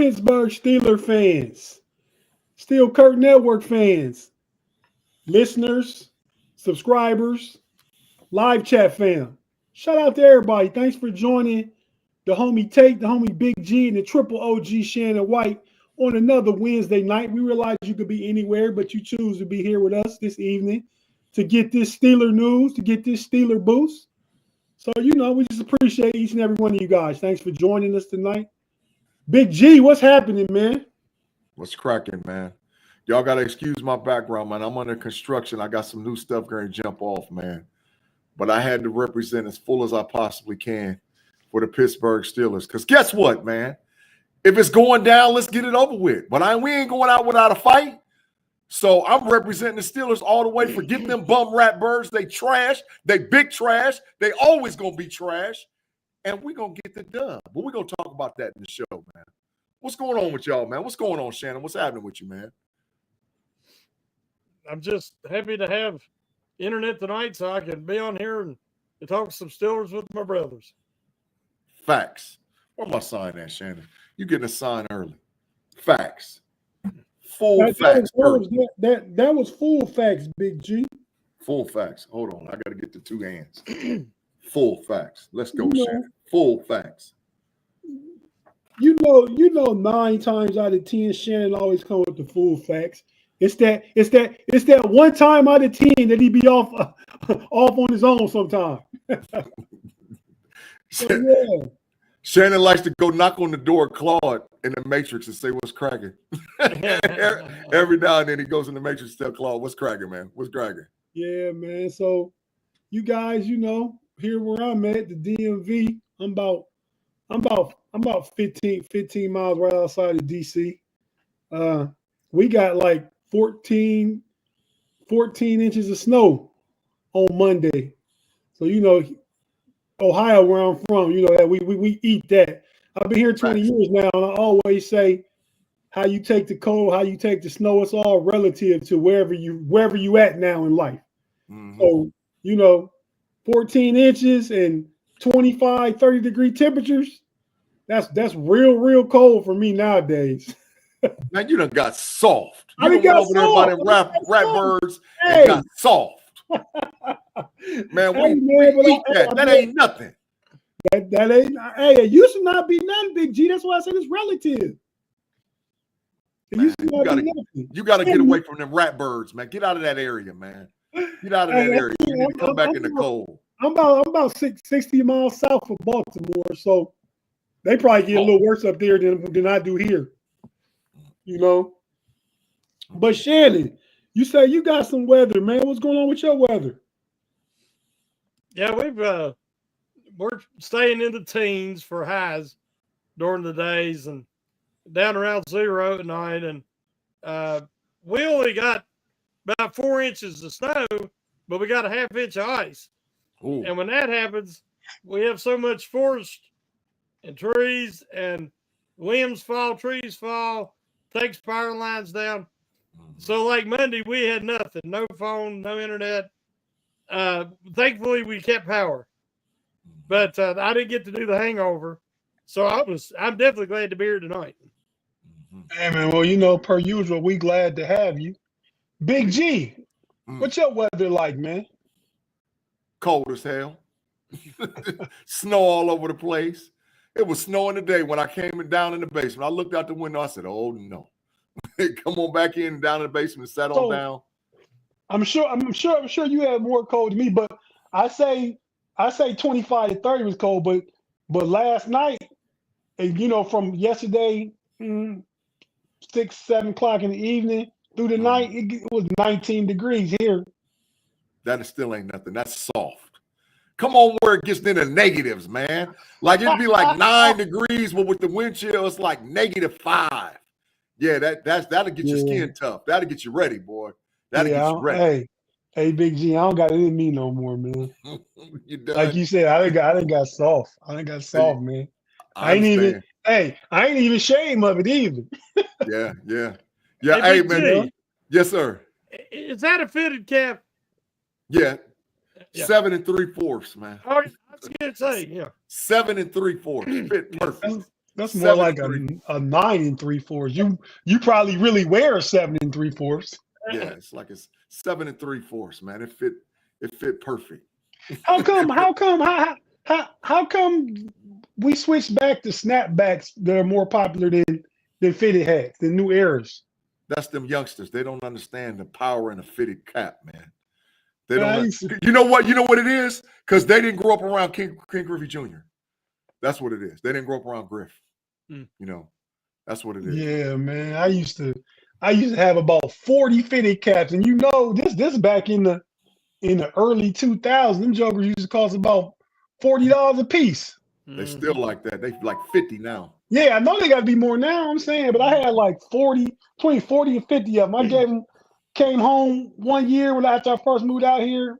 Pittsburgh Steelers fans, Steel Curtain Network fans, listeners, subscribers, live chat fam. Shout out to everybody. Thanks for joining the homie Tate, the homie Big-G, and the triple OG Shannon White on another Wednesday night. We realize you could be anywhere, but you choose to be here with us this evening to get this Steeler news, to get this Steeler boost. So, we just appreciate each and every one of you guys. Thanks for joining us tonight. Big-G, what's happening, man? What's cracking, man? Y'all got to excuse my background, man. I'm under construction. I got some new stuff going to jump off, man. But I had to represent as full as I possibly can for the Pittsburgh Steelers. Because guess what, man? If it's going down, let's get it over with. But we ain't going out without a fight. So I'm representing the Steelers all the way. Forget them bum rat birds. They trash. They big trash. They always going to be trash. And we're going to get the dub. But we're going to talk about that in the show, man. What's going on with y'all, man? What's going on, Shannon? What's happening with you, man? I'm just happy to have internet tonight so I can be on here and talk some Steelers with my brothers. Facts. Where my sign at, Shannon? You getting a sign early. Facts. Full facts. That was full facts, Big G. Full facts. Hold on. I got to get the two hands. Full facts. Let's go, Shannon. Full facts. 9 times out of 10, Shannon always come with the full facts. It's that one time out of 10 that he be off on his own sometime. Shannon likes to go knock on the door of Claude in the Matrix and say, what's cracking? Every now and then he goes in the Matrix and tell Claude, what's cracking, man? What's cracking? Yeah, man. So you guys, here where I'm at, the DMV, I'm about 15 miles right outside of DC. We got like 14 inches of snow on Monday. So, Ohio, where I'm from, that we eat that. I've been here 20 years now, and I always say how you take the cold, how you take the snow, it's all relative to wherever you at now in life. Mm-hmm. So, 14 inches and 25, 30-degree temperatures, that's real cold for me nowadays. Man, you done got soft. I done got soft. Rat birds and got soft. Man, we eat that. That ain't nothing. That ain't. Hey, it used to not be nothing, Big G. That's why I said it's relative. You got to get away from them rat birds, man. Get out of that area, man. Get out of that area. You need to come back in the cold. I'm about 60 miles south of Baltimore, so they probably get a little worse up there than I do here. But Shannon, you say you got some weather, man. What's going on with your weather? Yeah, we're staying in the teens for highs during the days and down around 0 at night. And we only got about 4 inches of snow, but we got a half inch of ice. Ooh. And when that happens, we have so much forest and trees and limbs fall, trees fall, takes power lines down. So like Monday, we had nothing, no phone, no internet. Thankfully, we kept power, but I didn't get to do the hangover. So I'm definitely glad to be here tonight. Hey, man, well, per usual, we glad to have you. Big G, what's your weather like, man? Cold as hell. Snow all over the place. It was snowing today when I came down in the basement. I looked out the window. I said, oh, no. Come on back in down in the basement and sat on down. I'm sure you had more cold than me, but I say 25 to 30 was cold, but last night, and from yesterday, 6, 7 o'clock in the evening through the night, it was 19 degrees here. That still ain't nothing. That's soft. Come on, where it gets into negatives, man. Like it'd be like 9 degrees, but with the wind chill, it's like -5. Yeah, that'll get your skin tough. That'll get you ready, boy. That'll get you ready. Hey, Big G, I don't got it in me no more, man. You done? Like you said, I done got soft. Man. I ain't even shame of it either. Yeah. Hey, man. Yes, sir. Is that a fitted cap? Yeah. 7 3/4, man. I was going to say, 7 3/4. Fit perfect. That's more 7 like and a 9 3/4. You probably really wear a 7 3/4. Yeah, it's like it's 7 3/4, man. It fit perfect. How come? How come we switched back to snapbacks that are more popular than fitted hats, the new eras? That's them youngsters. They don't understand the power in a fitted cap, man. They Man, I don't. used to- You know what? You know what it is? Because they didn't grow up around King Griffey Jr. That's what it is. They didn't grow up around Griff. Mm. You know, that's what it is. Yeah, man. I used to have about 40 fitted caps, and you know this back in the early 2000s. Them jokers used to cost about $40 a piece. They still like that. They like 50 now. Yeah, I know they got to be more now. I'm saying, but I had like between 40 and 50 of them. I came home one year after I first moved out here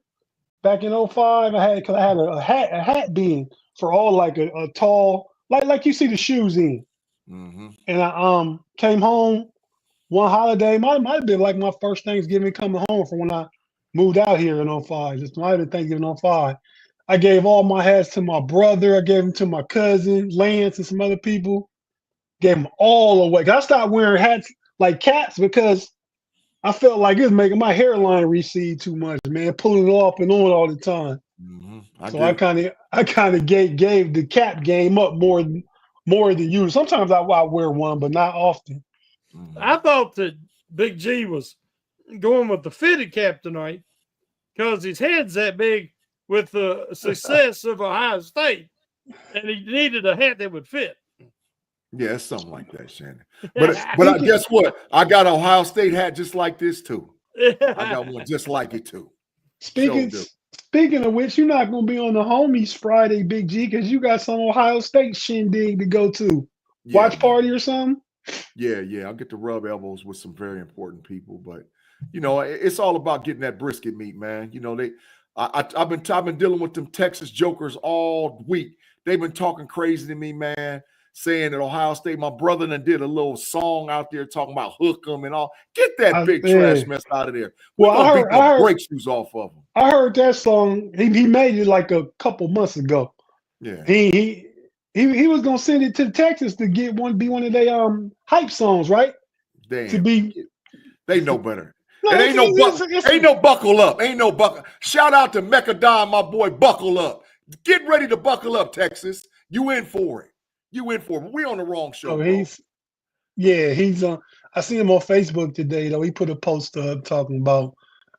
back in 05. I had a hat bin for all like a tall like you see the shoes in. Mm-hmm. And I came home one holiday. Might have been like my first Thanksgiving coming home from when I moved out here in 05. This might have been Thanksgiving 05. I gave all my hats to my brother. I gave them to my cousin, Lance, and some other people. Gave them all away. I stopped wearing hats like caps because I felt like it was making my hairline recede too much, man, pulling it off and on all the time. Mm-hmm. I kind of gave the cap game up more than usual. Sometimes I wear one, but not often. Mm-hmm. I thought that Big G was going with the fitted cap tonight because his head's that big with the success of Ohio State, and he needed a hat that would fit. Yeah, it's something like that, Shannon. But guess what? I got an Ohio State hat just like this too. I got one just like it too. Speaking of which, you're not going to be on the homies Friday, Big G, because you got some Ohio State shindig to go to. Watch party or something? Yeah. I'll get to rub elbows with some very important people, but you know, it's all about getting that brisket meat, man. You know, I've been dealing with them Texas jokers all week. They've been talking crazy to me, man, saying that Ohio State, my brother done did a little song out there talking about hook 'em and all. Get that big trash mess out of there. We're going to beat the brake shoes off of them. I heard that song. He made it like a couple months ago. Yeah. He was going to send it to Texas to be one of their hype songs, right? Damn. They know better. No, ain't no buckle up. Ain't no buckle. Shout out to Mecca Don, my boy, buckle up. Get ready to buckle up, Texas. You in for it. We on the wrong show. He's on. I seen him on Facebook today, though. He put a post up talking about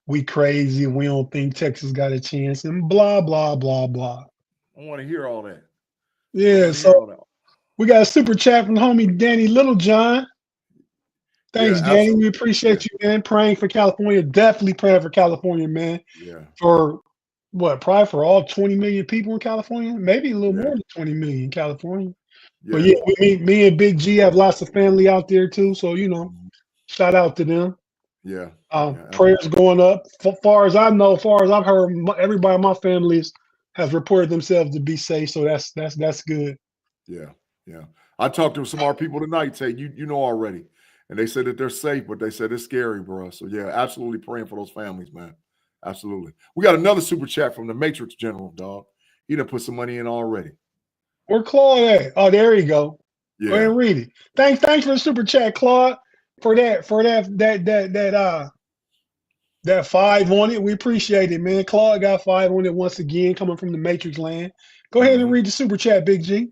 we crazy and we don't think Texas got a chance and blah, blah, blah, blah. I want to hear all that. Yeah, so we got a super chat from the homie Danny Littlejohn. Thanks, Danny. Absolutely. We appreciate you, man. Praying for California. Definitely praying for California, man. Yeah. For probably for all 20 million people in California? Maybe a little more than 20 million in California. Yeah. But yeah, me and Big G have lots of family out there too. So, you know, shout out to them. Yeah. Prayers going up. Far as I know, far as I've heard, everybody in my family has reported themselves to be safe. So that's good. Yeah. I talked to some of our people tonight, Tate. You know already. And they said that they're safe, but they said it's scary, bro. So, yeah, absolutely praying for those families, man. Absolutely. We got another super chat from the Matrix General, dog. He done put some money in already. Where Claude at? Oh, there you go. Yeah. Go ahead and read it. Thanks for the super chat, Claude. For that 5 on it. We appreciate it, man. Claude got 5 on it once again, coming from the Matrix land. Go ahead and read the super chat, Big G.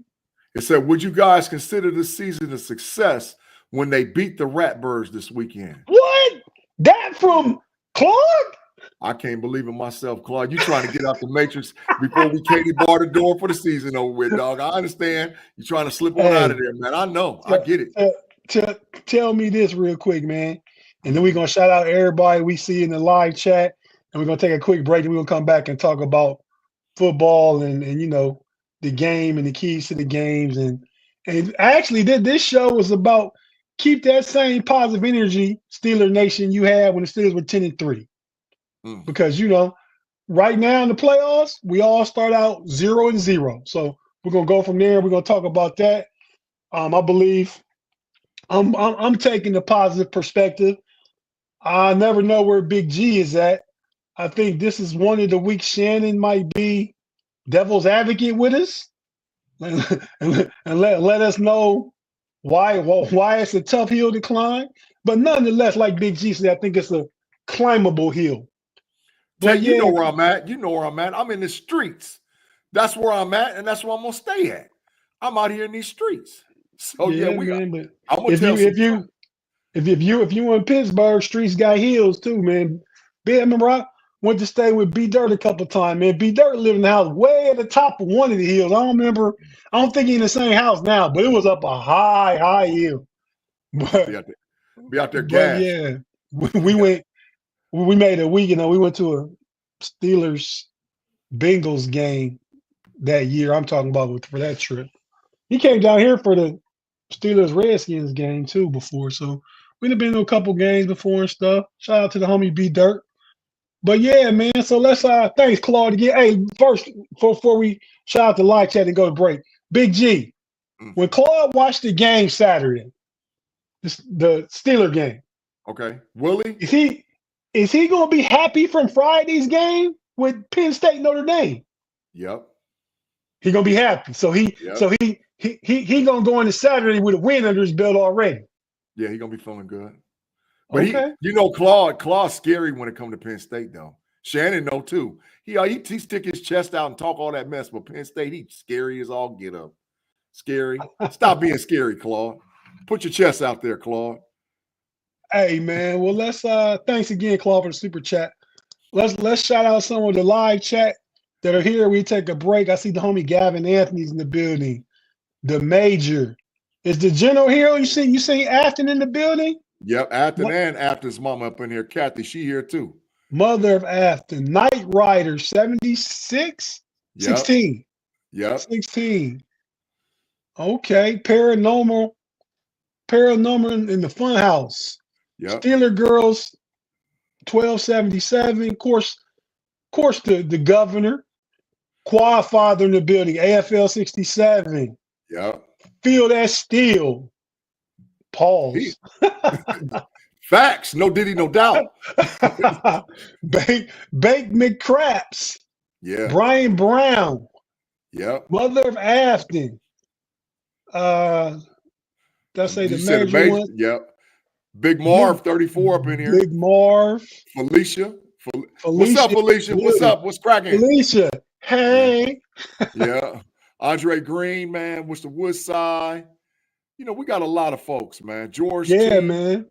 It said, would you guys consider this season a success when they beat the Ratbirds this weekend? What? That from Claude? I can't believe it myself, Claude. You trying to get out the Matrix before we Katie bar the door for the season over with, dog. I understand. You're trying to slip on out of there, man. I know. I get it. Tell me this real quick, man. And then we're going to shout out everybody we see in the live chat. And we're going to take a quick break. And we're going to come back and talk about football and you know, the game and the keys to the games. And actually, this show was about keep that same positive energy, Steeler Nation, you had when the Steelers were 10-3. Because, you know, right now in the playoffs, we all start out 0-0. So we're going to go from there. We're going to talk about that. I believe I'm taking the positive perspective. I never know where Big G is at. I think this is one of the weeks Shannon might be devil's advocate with us. and let us know why it's a tough hill to climb. But nonetheless, like Big G said, I think it's a climbable hill. But Tate, you yeah, know where I'm at. You know where I'm at. I'm in the streets. That's where I'm at, and that's where I'm gonna stay at. I'm out here in these streets. So yeah, man. But I'm gonna if tell you in Pittsburgh, streets got hills too, man. I remember I went to stay with B Dirt a couple times, man. B Dirt lived in the house way at the top of one of the hills. I don't think he's in the same house now, but it was up a high hill. be out there But gas. yeah, we made a week, we went to a Steelers Bengals game that year. I'm talking about for that trip. He came down here for the Steelers Redskins game too before, so we'd have been to a couple games before and stuff. Shout out to the homie B Dirt. But yeah, man. So let's thanks Claude again. Hey, first before we shout out to live chat and go to break, Big G. When Claude watched the game Saturday, the Steeler game, okay, Willie, is he gonna be happy from Friday's game with Penn State Notre Dame? Yep. He gonna be happy. So he gonna go into Saturday with a win under his belt already. Yeah, he gonna be feeling good. But Claude's scary when it comes to Penn State, though. Shannon know too. He stick his chest out and talk all that mess, but Penn State, he's scary as all get up. Scary. Stop being scary, Claude. Put your chest out there, Claude. Hey man, well let's thanks again, Claude, for the super chat. Let's shout out some of the live chat that are here. We take a break. I see the homie Gavin Anthony's in the building. The Major. Is the General here? You see Afton in the building? Yep, Afton and Afton's mama up in here. Kathy, she here too. Mother of Afton. Night Rider 76? Yep. 16. Yep. 16. Okay. Paranormal in the fun house. Yep. Steeler Girls 1277. Of course, the governor. Quad Father in the building. AFL 67. Yep. Feel that steel. Pause. Facts. No diddy, no doubt. Bake McCraps. Yeah. Brian Brown. Yep. Mother of Afton. Let's say the major one. Yep. Big Marv, 34 up in here. Big Marv. Felicia. What's up, Felicia? What's up? What's cracking? Felicia. Hey. Yeah. Andre Green, man. What's the Woodside? We got a lot of folks, man. George T. Man.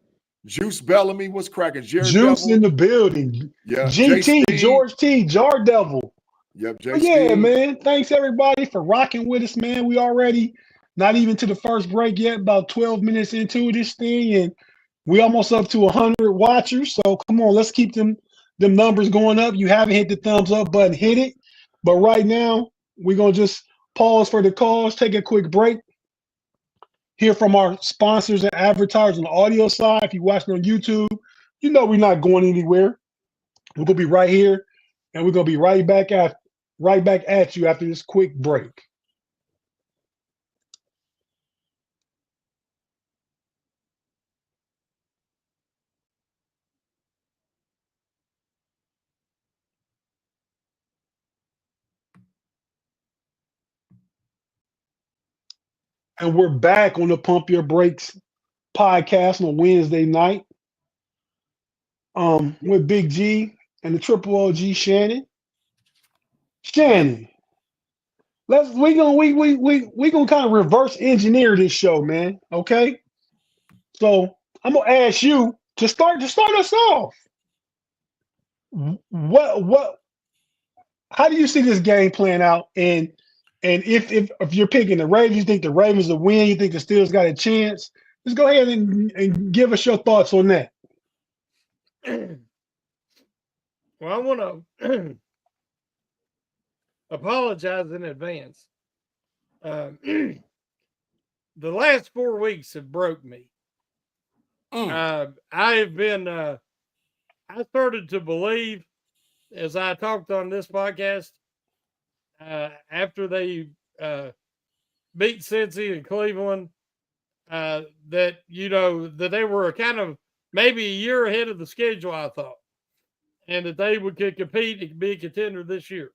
Juice Bellamy. What's cracking? Juice Devil. in the building. Yeah. GT, George T. Jar Devil. Yep. Yeah, man. Thanks everybody for rocking with us, man. We already not even to the first break yet, about 12 minutes into this thing, and we almost up to 100 watchers. So come on, let's keep them numbers going up. You haven't hit the thumbs up button, hit it. But right now, we're gonna just pause for the calls, take a quick break, hear from our sponsors and advertisers on the audio side. If you're watching on YouTube, we're not going anywhere. We're gonna be right here, and we're gonna be right back at you after this quick break. And we're back on the Pump Your Brakes podcast on Wednesday night. With Big G and the Triple OG Shannon. Shannon, we gonna kind of reverse engineer this show, man. Okay, so I'm gonna ask you to start us off. How do you see this game playing out? And if you're picking the Ravens, you think the Ravens will win? You think the Steelers got a chance? Just go ahead and give us your thoughts on that. Well, I want to apologize in advance. The last 4 weeks have broke me. I have been, I started to believe, as I talked on this podcast, after they beat Cincy and Cleveland, that, that they were kind of maybe a year ahead of the schedule, I thought, and that they could compete and be a contender this year.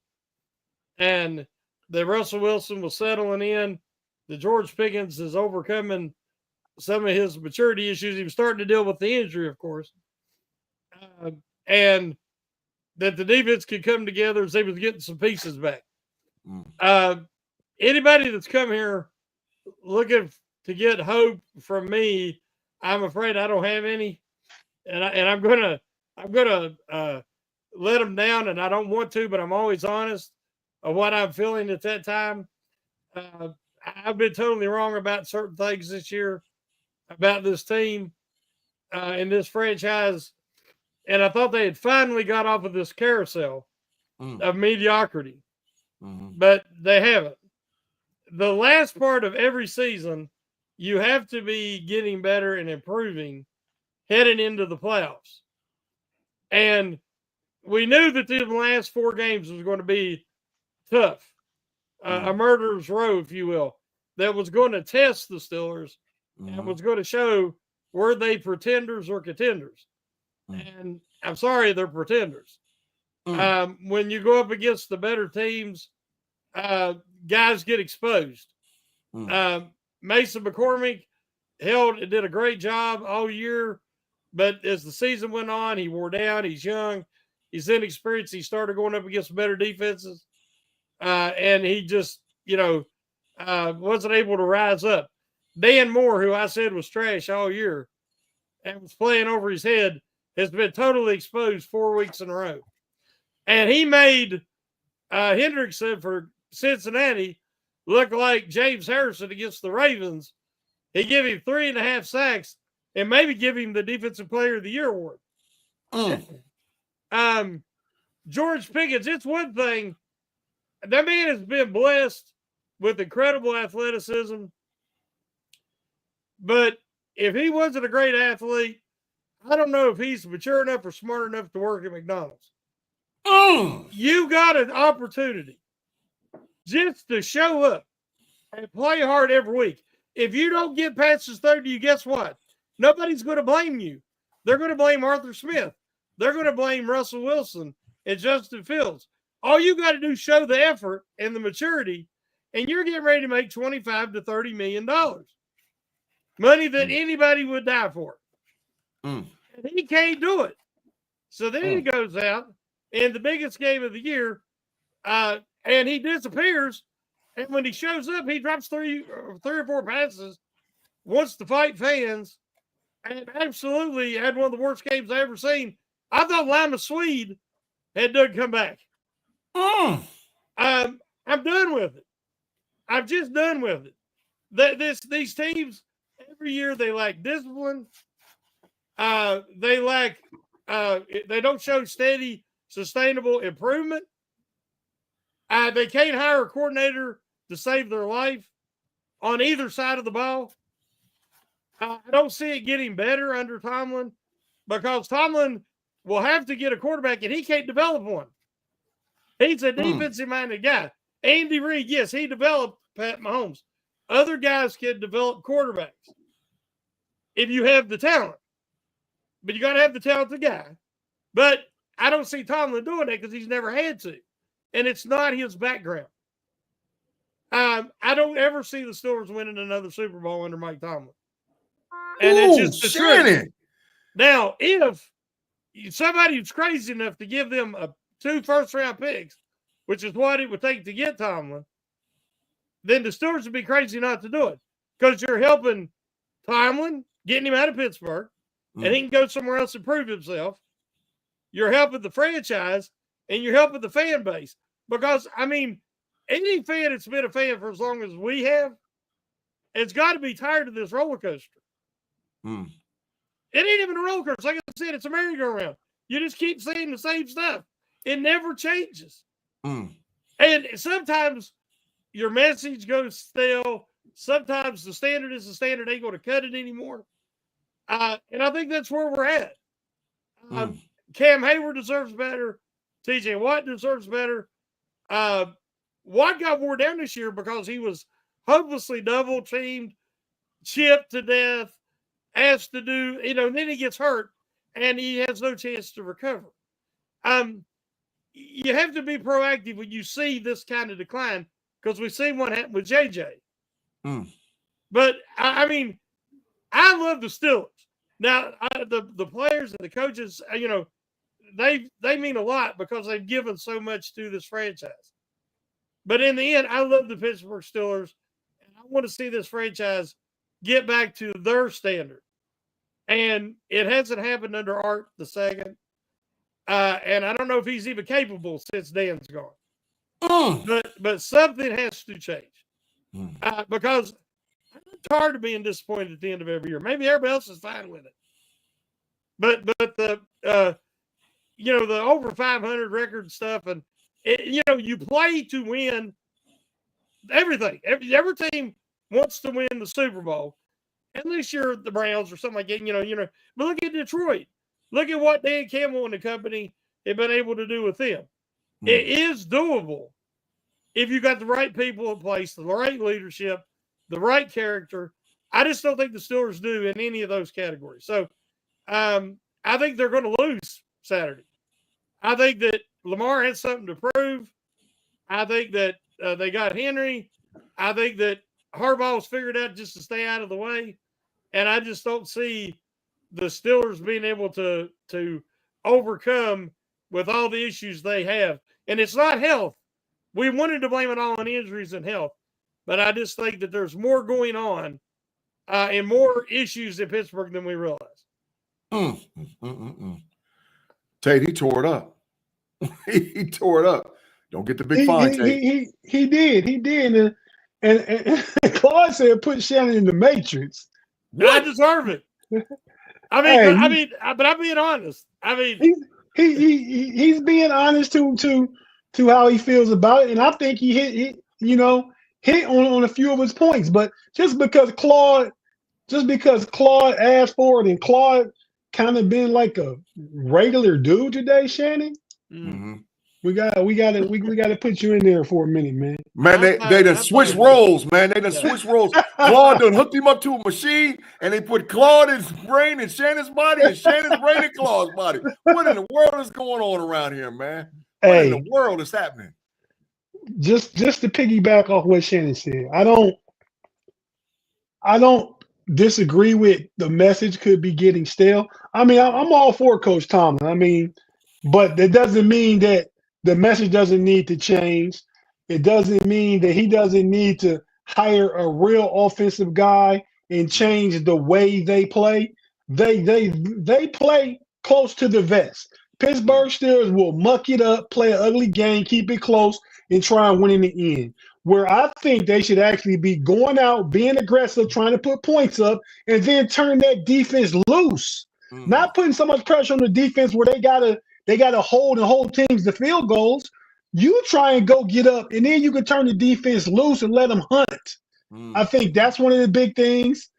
And that Russell Wilson was settling in, that George Pickens is overcoming some of his maturity issues. He was starting to deal with the injury, of course, and that the defense could come together as they was getting some pieces back. Anybody that's come here looking to get hope from me, I'm afraid I don't have any, and I'm gonna let them down, and I don't want to, but I'm always honest of what I'm feeling at that time. I've been totally wrong about certain things this year, about this team and this franchise, and I thought they had finally got off of this carousel of mediocrity, but they haven't. The last part of every season, you have to be getting better and improving heading into the playoffs. And we knew that the last 4 games was going to be tough, a murderer's row, if you will, that was going to test the Steelers and was going to show were they pretenders or contenders. And I'm sorry, they're pretenders. When you go up against the better teams, guys get exposed. Mason McCormick did a great job all year, but as the season went on, he wore down. He's young, he's inexperienced. He started going up against better defenses, and he just, wasn't able to rise up. Dan Moore, who I said was trash all year and was playing over his head, has been totally exposed 4 weeks in a row. And he made Hendrickson for Cincinnati look like James Harrison against the Ravens. He gave him 3.5 sacks and maybe give him the Defensive Player of the Year award. George Pickens, it's one thing. That man has been blessed with incredible athleticism. But if he wasn't a great athlete, I don't know if he's mature enough or smart enough to work at McDonald's. You got an opportunity just to show up and play hard every week. If you don't get past his 30, guess what? Nobody's going to blame you. They're going to blame Arthur Smith. They're going to blame Russell Wilson and Justin Fields. All you got to do is show the effort and the maturity, and you're getting ready to make $25 to $30 million. Money that anybody would die for. And he can't do it. So then he goes out in the biggest game of the year, and he disappears. And when he shows up, he drops three or four passes, wants to fight fans, and absolutely had one of the worst games I ever seen. I thought Lima Swede had done come back. I'm done with it. I'm just done with it. These teams, every year they lack discipline. They don't show steady, sustainable improvement. They can't hire a coordinator to save their life on either side of the ball. I don't see it getting better under Tomlin because Tomlin will have to get a quarterback and he can't develop one. He's a defensive-minded guy. Andy Reid, yes, he developed Pat Mahomes. Other guys can develop quarterbacks if you have the talent. But you got to have the talented guy. But I don't see Tomlin doing that because he's never had to. And it's not his background. I don't ever see the Steelers winning another Super Bowl under Mike Tomlin. And it's just the truth. Now, if somebody was crazy enough to give them 2 first-round picks, which is what it would take to get Tomlin, then the Steelers would be crazy not to do it because you're helping Tomlin, getting him out of Pittsburgh, and he can go somewhere else and prove himself. You're helping the franchise, and you're helping the fan base. Because, I mean, any fan that's been a fan for as long as we have, it's got to be tired of this roller coaster. It ain't even a roller coaster. Like I said, it's a merry-go-round. You just keep saying the same stuff. It never changes. And sometimes your message goes stale. Sometimes the standard is the standard. Ain't going to cut it anymore. And I think that's where we're at. Cam Hayward deserves better. TJ Watt deserves better. Watt got wore down this year because he was hopelessly double-teamed, chipped to death, asked to do, and then he gets hurt, and he has no chance to recover. You have to be proactive when you see this kind of decline. because we've seen what happened with JJ. Mm. But I mean, I love the Steelers. Now, the players and the coaches, they mean a lot because they've given so much to this franchise. But in the end, I love the Pittsburgh Steelers, and I want to see this franchise get back to their standard. And it hasn't happened under Art II. And I don't know if he's even capable since Dan's gone. But something has to change. Because it's hard to being disappointed at the end of every year. Maybe everybody else is fine with it. But the the over 500 record stuff, and you play to win everything. Every team wants to win the Super Bowl, unless you're the Browns or something like that. But look at Detroit. Look at what Dan Campbell and the company have been able to do with them. It is doable if you got the right people in place, the right leadership, the right character. I just don't think the Steelers do in any of those categories. So I think they're going to lose Saturday. I think that Lamar has something to prove. I think that they got Henry. I think that Harbaugh's figured out just to stay out of the way. And I just don't see the Steelers being able to overcome with all the issues they have. And it's not health. We wanted to blame it all on injuries and health. But I just think that there's more going on and more issues in Pittsburgh than we realize. Tate, he tore it up. He tore it up. Don't get the big fine, Tate. He did. And Claude said put Shannon in the Matrix. I deserve it. But I'm being honest. I mean, he's being honest to how he feels about it, and I think he hit on a few of his points. But just because Claude asked for it, and Claude kind of been like a regular dude today, Shannon. Mm-hmm. We got to put you in there for a minute, man. Man, they done switched roles, man. They done switched roles. Claude done hooked him up to a machine, and they put Claude's brain in Shannon's body and Shannon's brain in Claude's body. What in the world is going on around here, man? What in the world is happening? Just to piggyback off what Shannon said, I don't disagree with the message could be getting stale. I mean, I'm all for Coach Tomlin. I mean, but that doesn't mean that the message doesn't need to change. It doesn't mean that he doesn't need to hire a real offensive guy and change the way they play. They play close to the vest. Pittsburgh Steelers will muck it up, play an ugly game, keep it close, and try and win in the end. Where I think they should actually be going out, being aggressive, trying to put points up, and then turn that defense loose. Not putting so much pressure on the defense where they gotta hold teams to field goals. You try and go get up, and then you can turn the defense loose and let them hunt. I think that's one of the big things.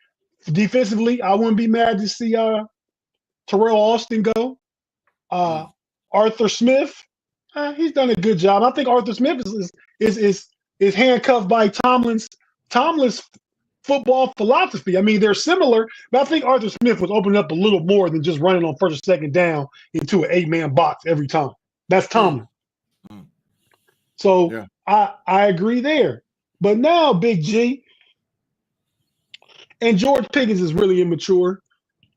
Defensively, I wouldn't be mad to see Terrell Austin go. Arthur Smith, he's done a good job. I think Arthur Smith is handcuffed by Tomlin's football philosophy. I mean, they're similar, but I think Arthur Smith was opening up a little more than just running on first or second down into an 8-man box every time. That's Tomlin. So yeah. I agree there. But now, Big G and George Pickens is really immature.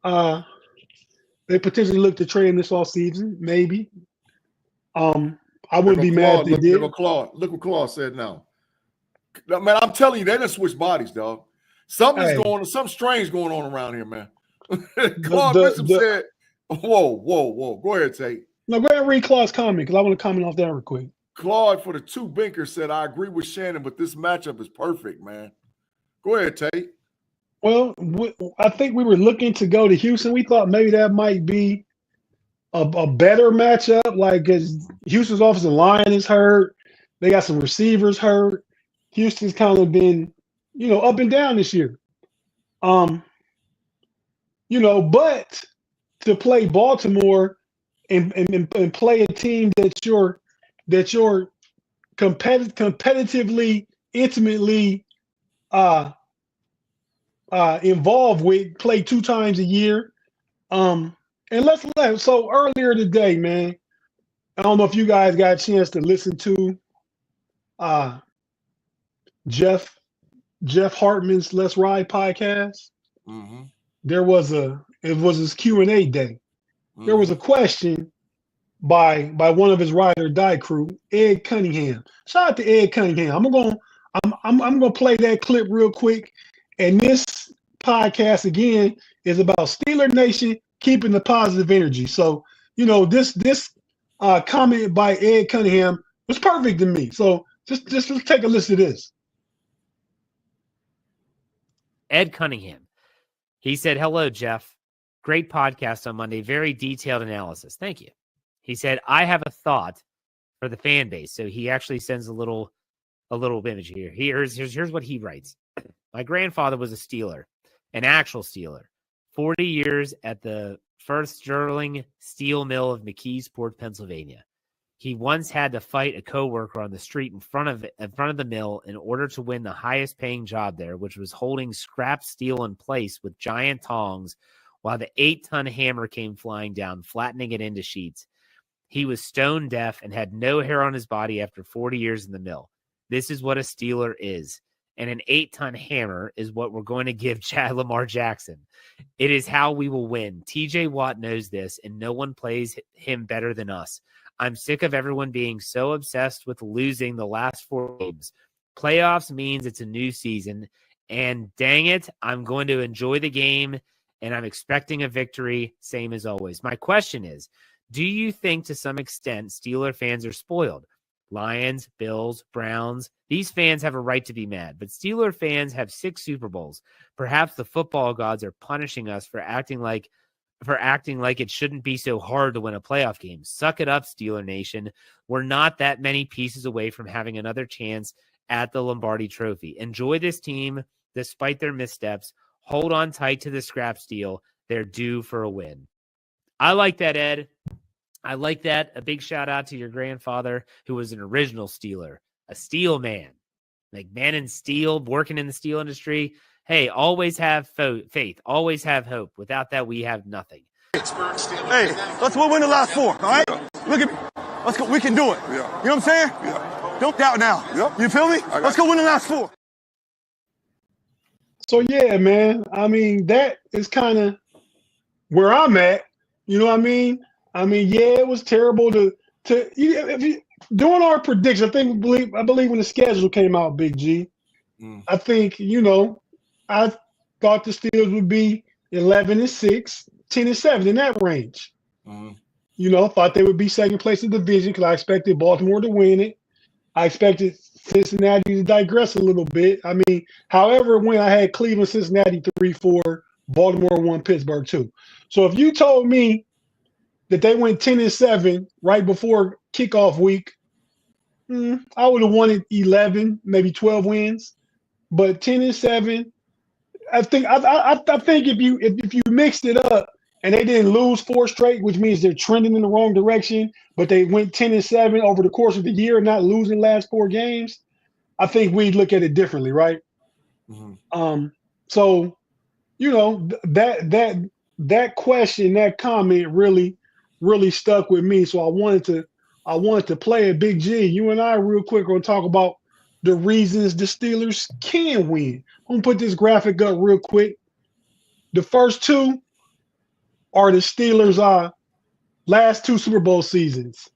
They potentially look to trade him this offseason, maybe. I wouldn't be mad if they did. Look what Claude said now. Man, I'm telling you, they done switched bodies, dog. Something strange going on around here, man. Claude Bishop said, whoa. Go ahead, Tate. No, go ahead and read Claude's comment because I want to comment off that real quick. Claude for the two Binkers said, I agree with Shannon, but this matchup is perfect, man. Go ahead, Tate. Well, I think we were looking to go to Houston. We thought maybe that might be a better matchup, like because Houston's offensive line is hurt. They got some receivers hurt. Houston's kind of been, up and down this year. But to play Baltimore and play a team that you're competitively, intimately involved with, play 2 times a year. So earlier today, man, I don't know if you guys got a chance to listen to Jeff Hartman's Let's Ride podcast. Mm-hmm. It was his Q&A day. Mm-hmm. There was a question by one of his ride or die crew, Ed Cunningham. Shout out to Ed Cunningham. I'm gonna play that clip real quick. And this podcast again is about Steeler Nation keeping the positive energy. So this comment by Ed Cunningham was perfect to me. So just let's take a listen to this. Ed Cunningham. He said, "Hello, Jeff. Great podcast on Monday. Very detailed analysis. Thank you." He said, "I have a thought for the fan base." So he actually sends a little image here. Here's what he writes. "My grandfather was a Steeler, an actual Steeler, 40 years at the First Sterling Steel Mill of McKeesport, Pennsylvania. He once had to fight a coworker on the street in front of the mill in order to win the highest paying job there, which was holding scrap steel in place with giant tongs while the 8-ton hammer came flying down, flattening it into sheets. He was stone deaf and had no hair on his body after 40 years in the mill. This is what a Steeler is. And an 8-ton hammer is what we're going to give Lamar Jackson. It is how we will win. TJ Watt knows this, and no one plays him better than us. I'm sick of everyone being so obsessed with losing the last 4 games. Playoffs means it's a new season, and dang it, I'm going to enjoy the game, and I'm expecting a victory, same as always. My question is, do you think to some extent Steeler fans are spoiled? Lions, Bills, Browns, these fans have a right to be mad, but Steeler fans have 6 Super Bowls. Perhaps the football gods are punishing us for acting like it shouldn't be so hard to win a playoff game. Suck it up, Steeler Nation. We're not that many pieces away from having another chance at the Lombardi Trophy. Enjoy this team despite their missteps. Hold on tight to the scrap steel. They're due for a win." I like that, Ed. I like that. A big shout out to your grandfather, who was an original Steeler, a steel man, like man in steel, working in the steel industry. Hey, always have faith. Always have hope. Without that, we have nothing. Hey, let's win the last 4, all right? Look at me. Let's go. We can do it. Yeah. You know what I'm saying? Yeah. Don't doubt now. Yep. You feel me? Let's go win the last 4. So, yeah, man. I mean, that is kind of where I'm at. You know what I mean? I mean, yeah, it was terrible to doing our predictions. I believe when the schedule came out, Big G, I think, I thought the Steelers would be 11-6, 10-7 in that range. Thought they would be second place in the division because I expected Baltimore to win it. I expected Cincinnati to digress a little bit. I mean, however, when I had Cleveland, Cincinnati 3-4, Baltimore 1, Pittsburgh 2. So if you told me that they went 10-7 right before kickoff week, I would have wanted 11, maybe 12 wins. But 10-7, I think if you mixed it up and they didn't lose 4 straight, which means they're trending in the wrong direction, but they went 10-7 over the course of the year, not losing last 4 games, I think we'd look at it differently, right? So, that question, that comment really stuck with me. So I wanted to play it. Big G, you and I real quick are going to talk about the reasons the Steelers can win. I'm going to put this graphic up real quick. The first 2 are the Steelers' last 2 Super Bowl seasons.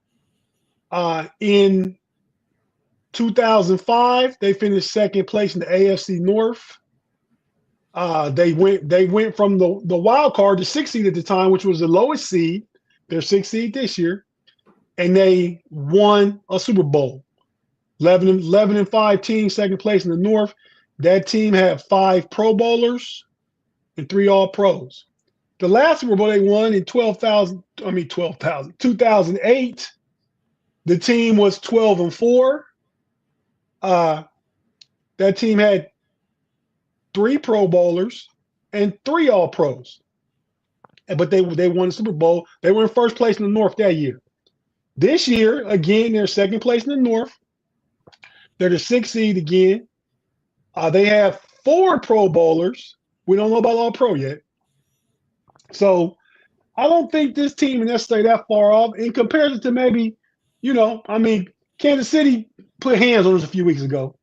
In 2005, they finished second place in the AFC North. They went from the wild card to 6th seed at the time, which was the lowest seed. They're 6th seed this year, and they won a Super Bowl. 11-5 team, second place in the North. That team had 5 Pro Bowlers and 3 All-Pros. The last Super Bowl they won in 2008, the team was 12-4. That team had 3 Pro Bowlers and 3 All-Pros. But they won the Super Bowl. They were in first place in the North that year. This year, again, they're second place in the North. They're the 6th seed again. They have 4 Pro Bowlers. We don't know about All-Pro yet. So I don't think this team is necessarily that far off in comparison to maybe, Kansas City put hands on us a few weeks ago.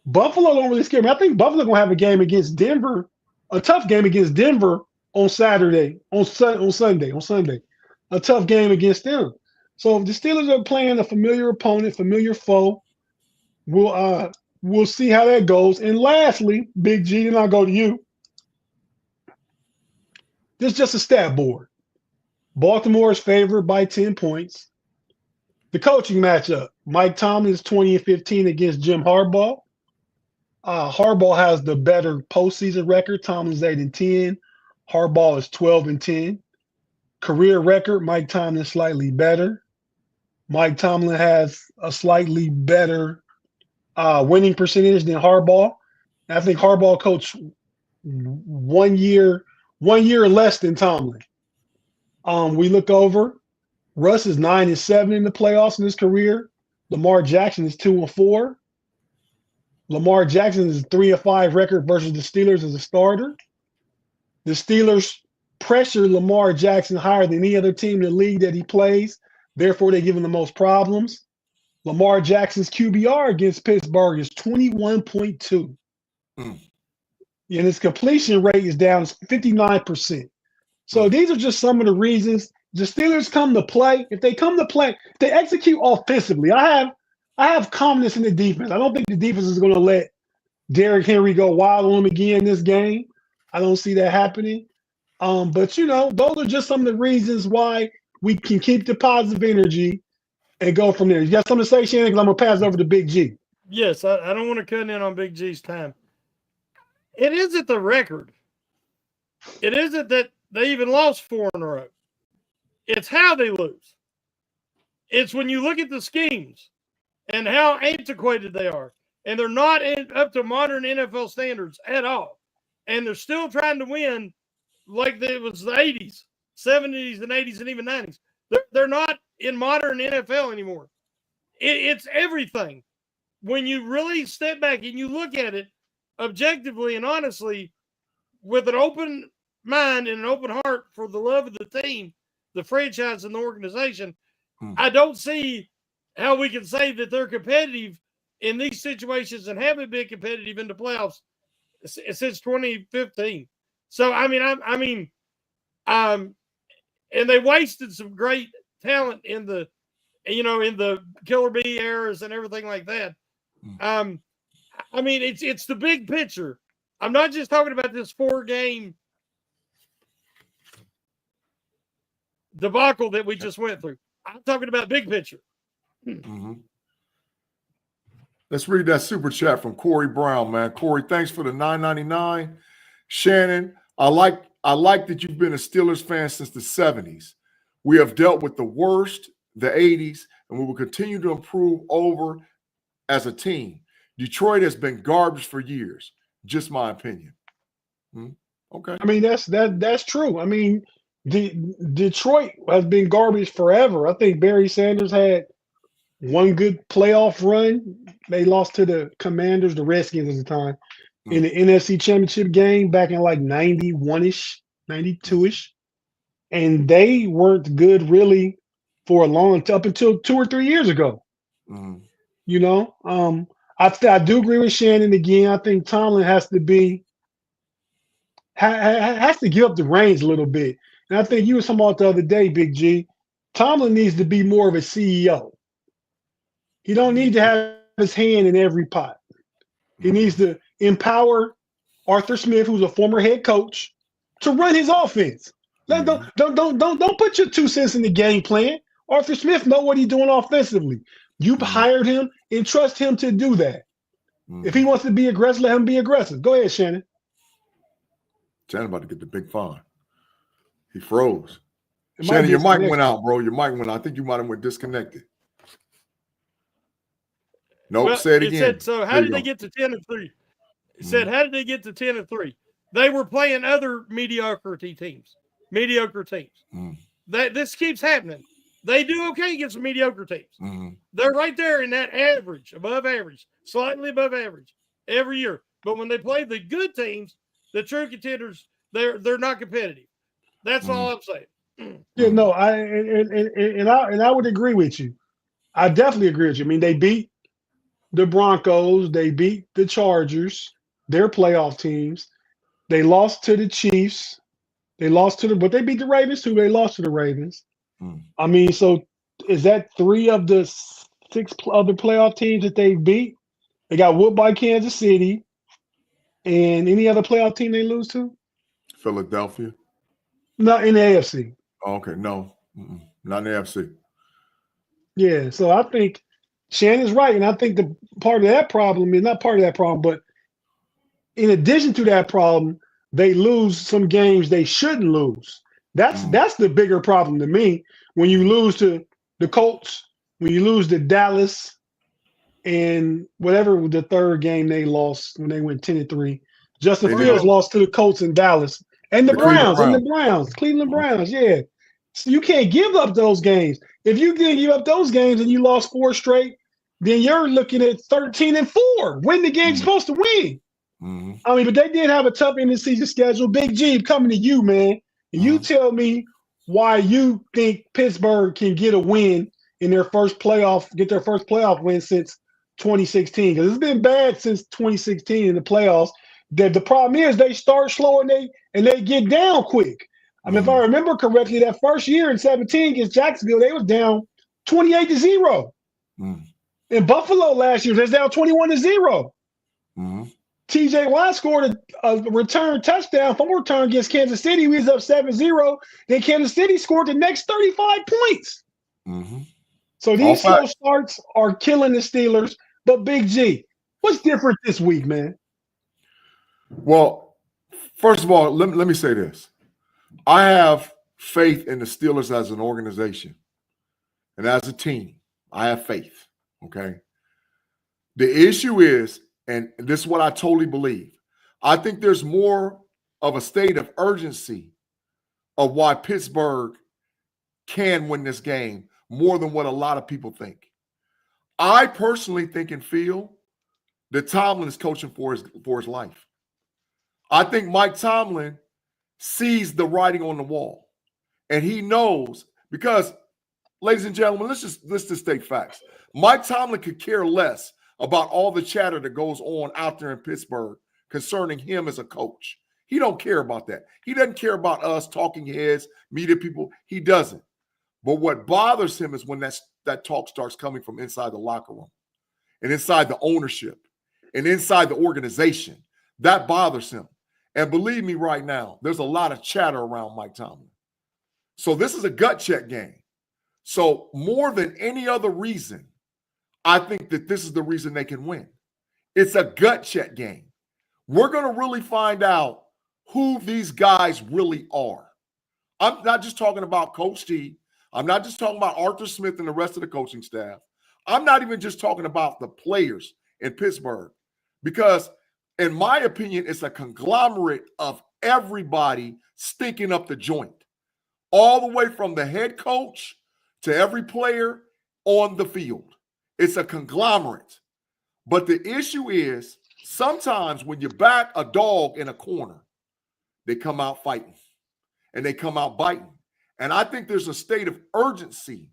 Buffalo don't really scare me. I think Buffalo gonna have a game against Denver, a tough game against Denver on Saturday, on Sunday, a tough game against them. So if the Steelers are playing a familiar opponent, familiar foe, we'll see how that goes. And lastly, Big G, and I'll go to you. This is just a stat board. Baltimore is favored by 10 points. The coaching matchup: Mike Tomlin is 20-15 against Jim Harbaugh. Harbaugh has the better postseason record. Tomlin's 8-10. Harbaugh is 12-10. Career record: Mike Tomlin slightly better. Mike Tomlin has a slightly better winning percentage than Harbaugh. I think Harbaugh coached 1 year less than Tomlin. We look over. Russ is 9-7 in the playoffs in his career. Lamar Jackson is 2-4. Lamar Jackson is a 3-5 record versus the Steelers as a starter. The Steelers pressure Lamar Jackson higher than any other team in the league that he plays. Therefore, they give him the most problems. Lamar Jackson's QBR against Pittsburgh is 21.2. And his completion rate is down 59%. So these are just some of the reasons the Steelers come to play. If they come to play, they execute offensively. I have confidence in the defense. I don't think the defense is going to let Derrick Henry go wild on him again this game. I don't see that happening. But those are just some of the reasons why we can keep the positive energy and go from there. You got something to say, Shannon? Because I'm going to pass it over to Big G. Yes, I don't want to cut in on Big G's time. It isn't the record. It isn't that they even lost 4 in a row. It's how they lose. It's when you look at the schemes and how antiquated they are. And they're not up to modern NFL standards at all. And they're still trying to win like it was the 80s, 70s, and 80s, and even 90s. They're not in modern NFL anymore. It's everything. When you really step back and you look at it objectively and honestly with an open mind and an open heart for the love of the team, the franchise, and the organization, I don't see how we can say that they're competitive in these situations and haven't been competitive in the playoffs since 2015. So, and they wasted some great talent in the Killer Bee eras and everything like that. It's the big picture. I'm not just talking about this 4-game debacle that we just went through. I'm talking about big picture. Let's read that super chat from Corey Brown, man. Corey, thanks for the $9.99. Shannon, I like that you've been a Steelers fan since the 70s. We have dealt with the worst, the 80s, and we will continue to improve over as a team. Detroit has been garbage for years. Just my opinion. Okay. That's true. Detroit has been garbage forever. I think Barry Sanders had one good playoff run. They lost to the Commanders, the Redskins at the time, in the NFC Championship game back in like 91-ish, 92-ish. And they weren't good really for up until 2 or 3 years ago. I do agree with Shannon again. I think Tomlin has to give up the reins a little bit. And I think you were talking about the other day, Big G. Tomlin needs to be more of a CEO. He don't need to have his hand in every pot. He needs to empower Arthur Smith, who's a former head coach, to run his offense. Don't put your 2 cents in the game plan. Arthur Smith know what he's doing offensively. You hired him and trust him to do that. If he wants to be aggressive, let him be aggressive. Go ahead, Shannon. Shannon about to get the big fine. He froze. Shannon, your mic went out, bro. Your mic went out. I think you might have went disconnected. Nope, say it again. Said, so how did they get to 10-3? It said, how did they get to 10-3? They were playing other mediocre teams. This keeps happening. They do okay against the mediocre teams. They're right there in that average, above average, slightly above average every year. But when they play the good teams, the true contenders, they're not competitive. That's all I'm saying. Yeah, no, I would agree with you. I definitely agree with you. They beat the Broncos. They beat the Chargers, their playoff teams. They lost to the Chiefs. But they beat the Ravens too. They lost to the Ravens. Mm. I mean, so is that 3 of the 6 other playoff teams that they beat? They got whooped by Kansas City. And any other playoff team they lose to? Philadelphia. Not in the AFC. Oh, okay, no, not in the AFC. Yeah, so I think Shannon's right. And I think the part of that problem is not part of that problem, but in addition to that problem, they lose some games they shouldn't lose. That's the bigger problem to me. When you lose to the Colts, when you lose to Dallas, and whatever the third game they lost when they went 10-3. Justin Fields lost to the Colts in Dallas. And the Browns, Cleveland Browns, yeah. So you can't give up those games. If you didn't give up those games and you lost 4 straight, then you're looking at 13-4. Win the game you're supposed to win. Mm-hmm. I mean, but they did have a tough end of the season schedule. Big G, coming to you, man. You tell me why you think Pittsburgh can get a win in their first playoff win since 2016. Because it's been bad since 2016 in the playoffs. The problem is they start slow and they get down quick. I mean, if I remember correctly, that first year in 17 against Jacksonville, they was down 28-0. In Buffalo last year, they was down 21-0. TJ Watt scored a return touchdown from a return against Kansas City. We was up 7-0. Then Kansas City scored the next 35 points. So these slow starts are killing the Steelers. But Big G, what's different this week, man? Well, first of all, let me say this. I have faith in the Steelers as an organization and as a team. I have faith, okay? The issue is, and this is what I totally believe, I think there's more of a state of urgency of why Pittsburgh can win this game more than what a lot of people think. I personally think and feel that Tomlin is coaching for his life. I think Mike Tomlin sees the writing on the wall, and he knows because, ladies and gentlemen, let's just state facts. Mike Tomlin could care less about all the chatter that goes on out there in Pittsburgh concerning him as a coach. He don't care about that. He doesn't care about us talking heads, media people. He doesn't. But what bothers him is when that talk starts coming from inside the locker room and inside the ownership and inside the organization. That bothers him. And believe me right now, there's a lot of chatter around Mike Tomlin. So this is a gut check game. So more than any other reason, I think that this is the reason they can win. It's a gut check game. We're going to really find out who these guys really are. I'm not just talking about Coach T. I'm not just talking about Arthur Smith and the rest of the coaching staff. I'm not even just talking about the players in Pittsburgh because, in my opinion, it's a conglomerate of everybody stinking up the joint, all the way from the head coach to every player on the field. It's a conglomerate. But the issue is sometimes when you back a dog in a corner, they come out fighting and they come out biting. And I think there's a state of urgency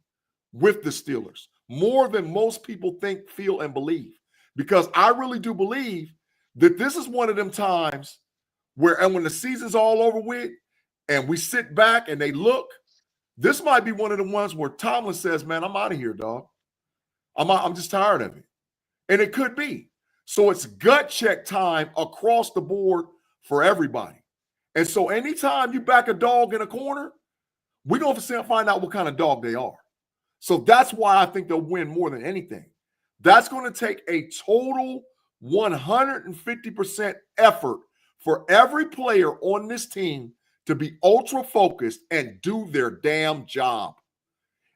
with the Steelers more than most people think, feel, and believe. Because I really do believe that this is one of them times where, and when the season's all over with and we sit back and they look, this might be one of the ones where Tomlin says, man, I'm out of here, dog. I'm just tired of it. And it could be. So it's gut check time across the board for everybody. And so anytime you back a dog in a corner, we're going to find out what kind of dog they are. So that's why I think they'll win more than anything. That's going to take a total 150% effort for every player on this team to be ultra focused and do their damn job.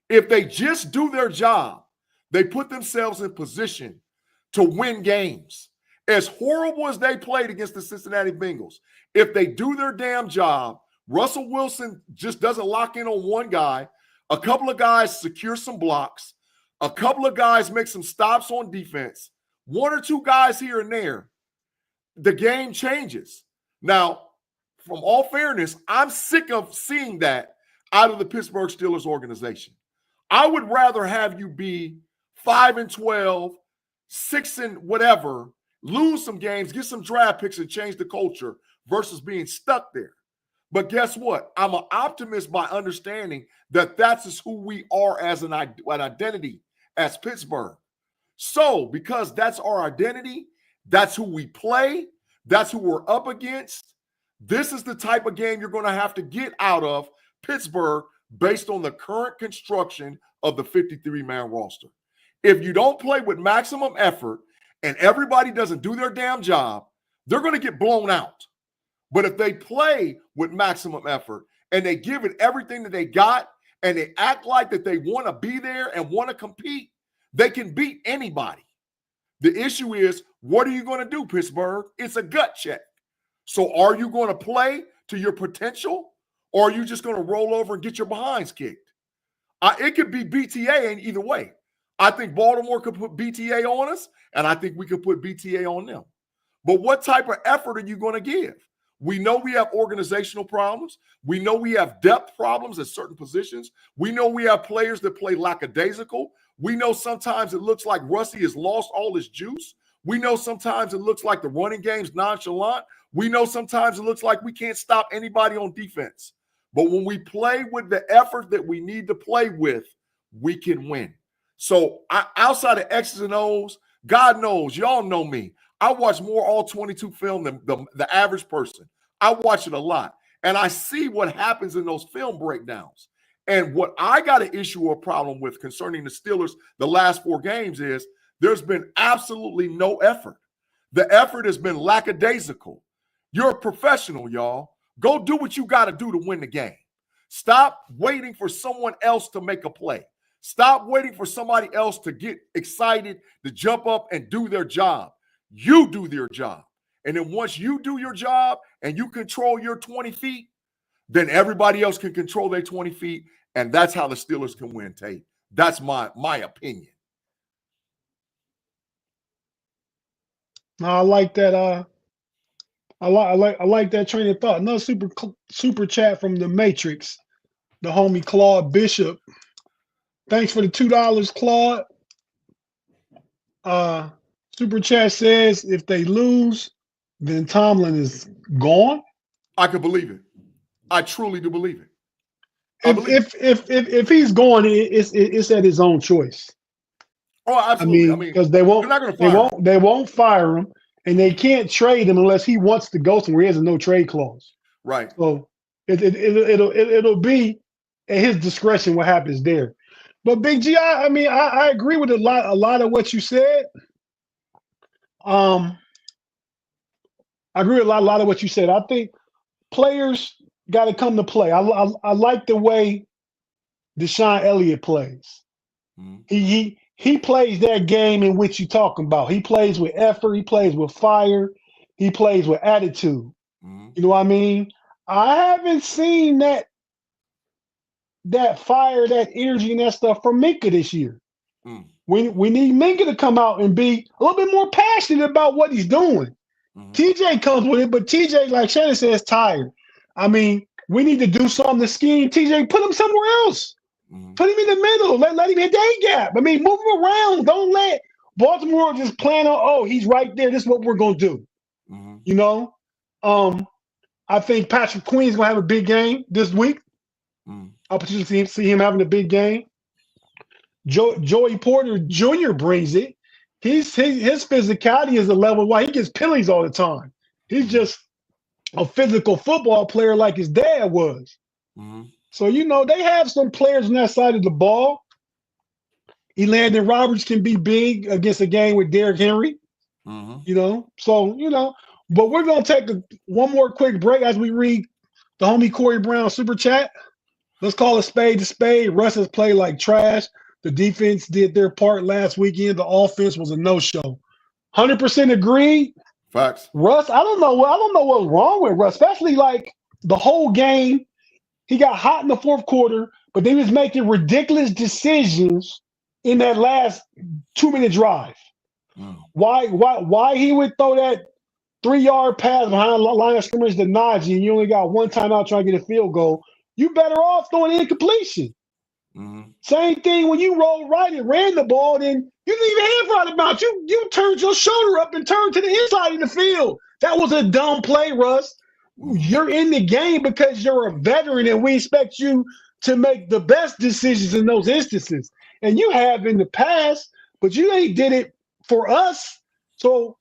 If they just do their job, they put themselves in position to win games. As horrible as they played against the Cincinnati Bengals, if they do their damn job, Russell Wilson just doesn't lock in on one guy. A couple of guys secure some blocks. A couple of guys make some stops on defense. One or two guys here and there. The game changes. Now, from all fairness, I'm sick of seeing that out of the Pittsburgh Steelers organization. I would rather have you be 5-12, 6 and whatever, lose some games, get some draft picks, and change the culture versus being stuck there. But guess what? I'm an optimist by understanding that that's who we are as an identity as Pittsburgh. So because that's our identity, that's who we play, that's who we're up against, this is the type of game you're going to have to get out of Pittsburgh based on the current construction of the 53-man roster. If you don't play with maximum effort and everybody doesn't do their damn job, they're going to get blown out. But if they play with maximum effort and they give it everything that they got and they act like that they want to be there and want to compete, they can beat anybody. The issue is, what are you going to do, Pittsburgh? It's a gut check. So are you going to play to your potential, or are you just going to roll over and get your behinds kicked? It could be BTA in either way. I think Baltimore could put BTA on us, and I think we could put BTA on them. But what type of effort are you going to give? We know we have organizational problems. We know we have depth problems at certain positions. We know we have players that play lackadaisical. We know sometimes it looks like Rusty has lost all his juice. We know sometimes it looks like the running game's nonchalant. We know sometimes it looks like we can't stop anybody on defense. But when we play with the effort that we need to play with, we can win. So outside of X's and O's, God knows, y'all know me. I watch more all-22 film than the average person. I watch it a lot. And I see what happens in those film breakdowns. And what I got an issue or problem with concerning the Steelers the last 4 games is there's been absolutely no effort. The effort has been lackadaisical. You're a professional, y'all. Go do what you got to do to win the game. Stop waiting for someone else to make a play. Stop waiting for somebody else to get excited, to jump up and do their job. You do their job. And then once you do your job and you control your 20 feet, then everybody else can control their 20 feet. And that's how the Steelers can win, Tate. That's my opinion. No, I like that. I like that train of thought. Another super chat from the Matrix, the homie Claude Bishop. Thanks for the $2, Claude. Super chat says if they lose, then Tomlin is gone. I could believe it. I truly do believe it. If he's gone, it's at his own choice. Oh, absolutely. I mean, because they won't fire him, and they can't trade him unless he wants to go somewhere. He has a no trade clause. Right. So it'll be at his discretion what happens there. But Big G, I agree with a lot of what you said. I agree with a lot of what you said. I think players got to come to play. I like the way Deshaun Elliott plays. Mm-hmm. He plays that game in which you're talking about. He plays with effort. He plays with fire. He plays with attitude. Mm-hmm. You know what I mean? I haven't seen that fire, that energy, and that stuff from Minka this year. Mm. We need Minka to come out and be a little bit more passionate about what he's doing. Mm-hmm. TJ comes with it, but TJ, like Shannon says, tired. I mean, we need to do something to scheme TJ, put him somewhere else. Mm-hmm. Put him in the middle. Let him hit the A-gap. I mean, move him around. Don't let Baltimore just plan on, he's right there. This is what we're going to do. Mm-hmm. You know? I think Patrick Queen's going to have a big game this week. Mm. Opportunity to see him having a big game. Joey Porter Jr. brings it. His physicality is a level why he gets penalties all the time. He's just a physical football player like his dad was. Mm-hmm. So, they have some players on that side of the ball. Elandon Roberts can be big against a game with Derrick Henry. Mm-hmm. But we're going to take one more quick break as we read the homie Corey Brown super chat. Let's call a spade to spade. Russ has played like trash. The defense did their part last weekend. The offense was a no-show. 100% agreed. Facts. Russ, I don't know what's wrong with Russ, especially like the whole game. He got hot in the fourth quarter, but they was making ridiculous decisions in that last 2-minute drive. Mm. Why he would throw that 3-yard pass behind the line of scrimmage to Najee and you only got one timeout trying to get a field goal? You better off throwing incompletion. Same thing when you rolled right and ran the ball, then you didn't even have right about you turned your shoulder up and turned to the inside of the field. That was a dumb play, Russ. You're in the game because you're a veteran, and we expect you to make the best decisions in those instances. And you have in the past, but you ain't did it for us. So,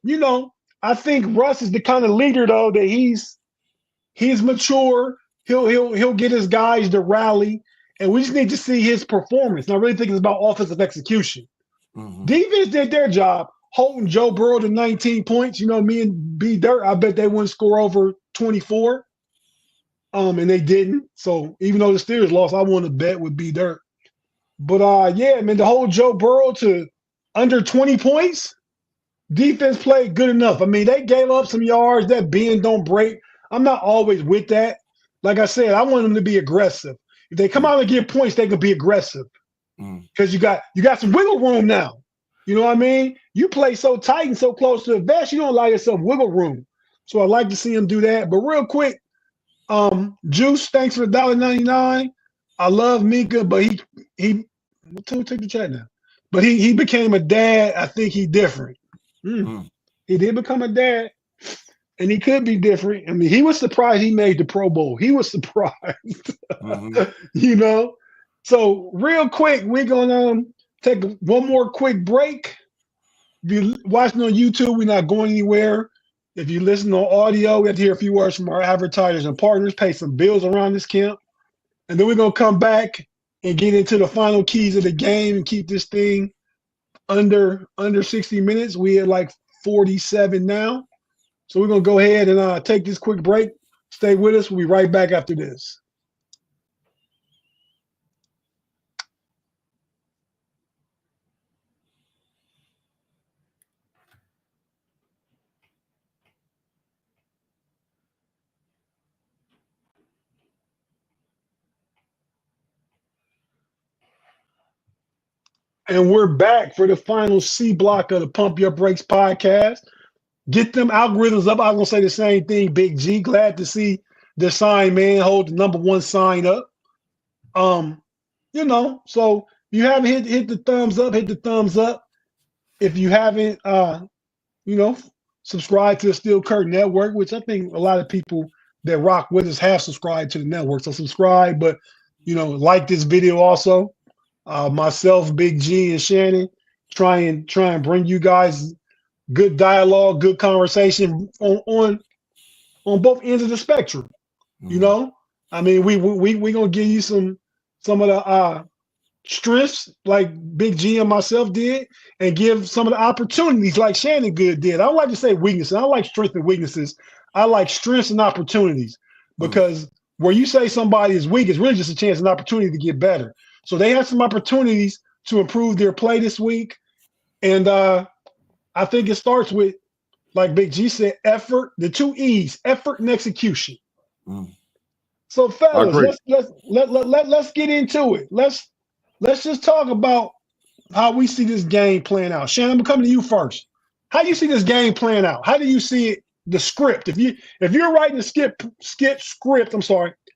I think Russ is the kind of leader, though, that he's mature. He'll get his guys to rally, and we just need to see his performance. And I really think it's about offensive execution. Defense did their job, holding Joe Burrow to 19 points. Me and B Dirt, I bet they wouldn't score over 24. And they didn't. So even though the Steelers lost, I won a bet with B Dirt. But to hold Joe Burrow to under 20 points, defense played good enough. I mean, they gave up some yards. That bend don't break. I'm not always with that. Like I said, I want them to be aggressive. If they come out and get points, they can be aggressive. Because you got some wiggle room now. You know what I mean? You play so tight and so close to the vest, you don't allow yourself wiggle room. So I like to see him do that. But real quick, Juice, thanks for $1.99. I love Mika, but he took the chat now. But he became a dad. I think he's different. He did become a dad, and he could be different. I mean, he was surprised he made the Pro Bowl. He was surprised, So real quick, we're gonna take one more quick break. If you're watching on YouTube, we're not going anywhere. If you listen on audio, we have to hear a few words from our advertisers and partners, pay some bills around this camp. And then we're going to come back and get into the final keys of the game and keep this thing under 60 minutes. We at like 47 now. So we're going to go ahead and take this quick break. Stay with us. We'll be right back after this. And we're back for the final C block of the Pump Your Brakes podcast. Get them algorithms up. I was going to say the same thing, Big G. Glad to see the sign man hold the number one sign up. So if you haven't hit the thumbs up, hit the thumbs up. If you haven't, subscribe to the Steel Curtain Network, which I think a lot of people that rock with us have subscribed to the network. So subscribe, but, like this video also. Myself, Big G, and Shannon try and bring you guys good dialogue, good conversation on both ends of the spectrum. I mean, we gonna give you some of the strengths like Big G and myself did, and give some of the opportunities like Shannon Good did. I don't like to say weaknesses. I don't like strengths and weaknesses. I like strengths and opportunities, because where you say somebody is weak, it's really just a chance and opportunity to get better. So they have some opportunities to improve their play this week. And I think it starts with, like Big G said, effort, the 2 E's, effort and execution. So fellas, let's get into it. Let's just talk about how we see this game playing out. Shannon, I'm coming to you first. How do you see this game playing out? How do you see it, the script? If you're writing a script,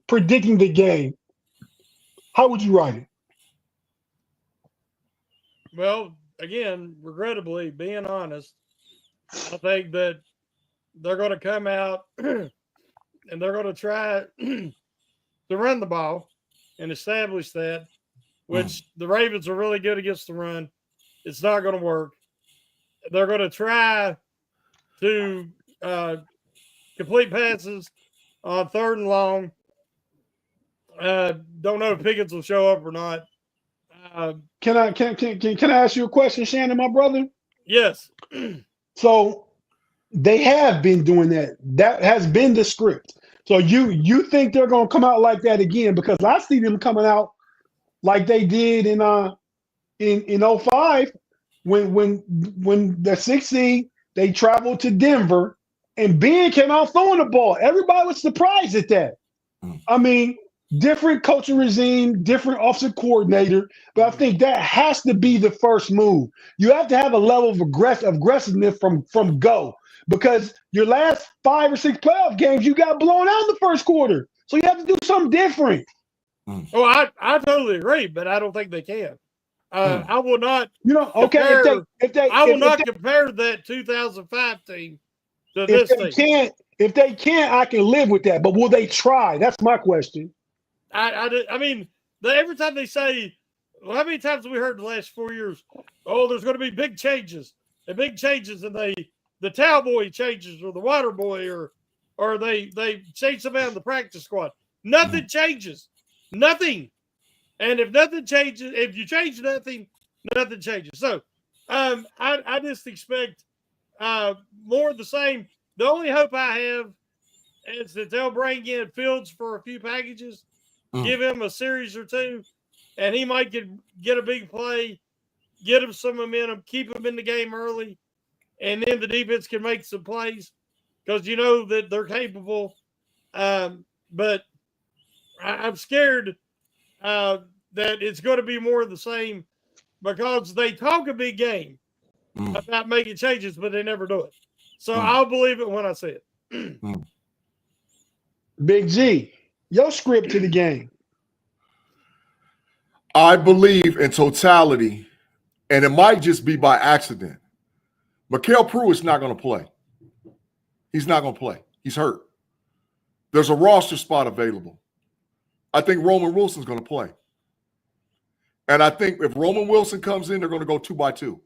predicting the game, how would you write it? Well, again, regrettably, being honest, I think that they're going to come out and they're going to try to run the ball and establish that, which the Ravens are really good against the run. It's not going to work. They're going to try to complete passes on 3rd and long. Don't know if Pickens will show up or not. Can I ask you a question, Shannon, my brother? Yes. So they have been doing that. That has been the script. So you think they're going to come out like that again? Because I see them coming out like they did in 05 when the 6th seed, they traveled to Denver and Ben came out throwing the ball. Everybody was surprised at that. I mean, different coaching regime, different offensive coordinator, but I think that has to be the first move. You have to have a level of aggressiveness from go, because your last 5 or 6 playoff games, you got blown out in the first quarter. So you have to do something different. Oh, I totally agree, but I don't think they can. I will not. Okay. I will not compare that 2005 team to this team. If they can't, I can live with that. But will they try? That's my question. I mean, every time they say, well, how many times have we heard the last 4 years? Oh, there's going to be big changes, and the towel boy changes, or the water boy, or they change somebody on the practice squad. Nothing changes. Nothing. And if nothing changes, if you change nothing, nothing changes. So I just expect more of the same. The only hope I have is that they'll bring in Fields for a few packages, give him a series or two, and he might get a big play, get him some momentum, keep him in the game early, and then the defense can make some plays because you know that they're capable. But I'm scared that it's going to be more of the same because they talk a big game about making changes, but they never do it. So I'll believe it when I see it. Big G, your script to the game. I believe in totality, and it might just be by accident. Mikael Pruitt's not going to play. He's not going to play. He's hurt. There's a roster spot available. I think Roman Wilson's going to play. And I think if Roman Wilson comes in, they're going to go 2-by-2.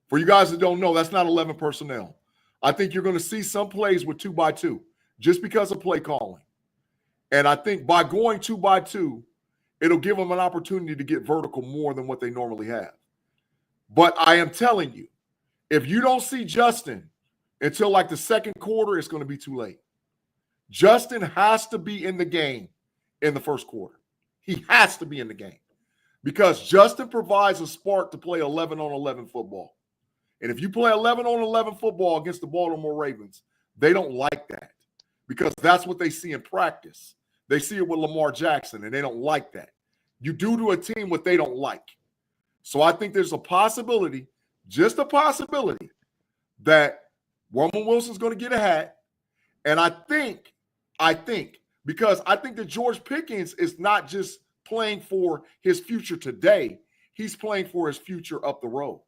For you guys that don't know, that's not 11 personnel. I think you're going to see some plays with 2-by-2 just because of play calling. And I think by going 2-by-2, it'll give them an opportunity to get vertical more than what they normally have. But I am telling you, if you don't see Justin until like the second quarter, it's going to be too late. Justin has to be in the game in the first quarter. He has to be in the game because Justin provides a spark to play 11-on-11 football. And if you play 11-on-11 football against the Baltimore Ravens, they don't like that because that's what they see in practice. They see it with Lamar Jackson, and they don't like that. You do to a team what they don't like. So I think there's a possibility, just a possibility, that Roman Wilson's going to get a hat. And I think, because I think that George Pickens is not just playing for his future today, he's playing for his future up the road.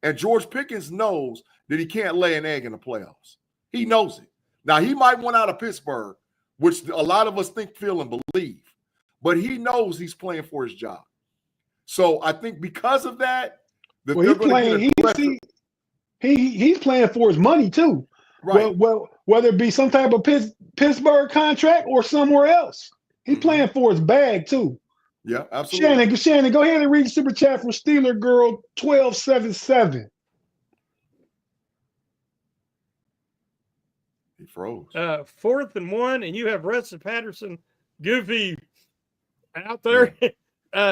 And George Pickens knows that he can't lay an egg in the playoffs. He knows it. Now, he might want out of Pittsburgh, which a lot of us think, feel, and believe. But he knows he's playing for his job. So I think because of that, he's playing for his money too. Right. Well, whether it be some type of Pittsburgh contract or somewhere else, he's playing for his bag too. Yeah, absolutely. Shannon, go ahead and read the super chat from Steeler Girl 1277. He froze. 4th and 1, and you have Rustin Patterson, Goofy out there.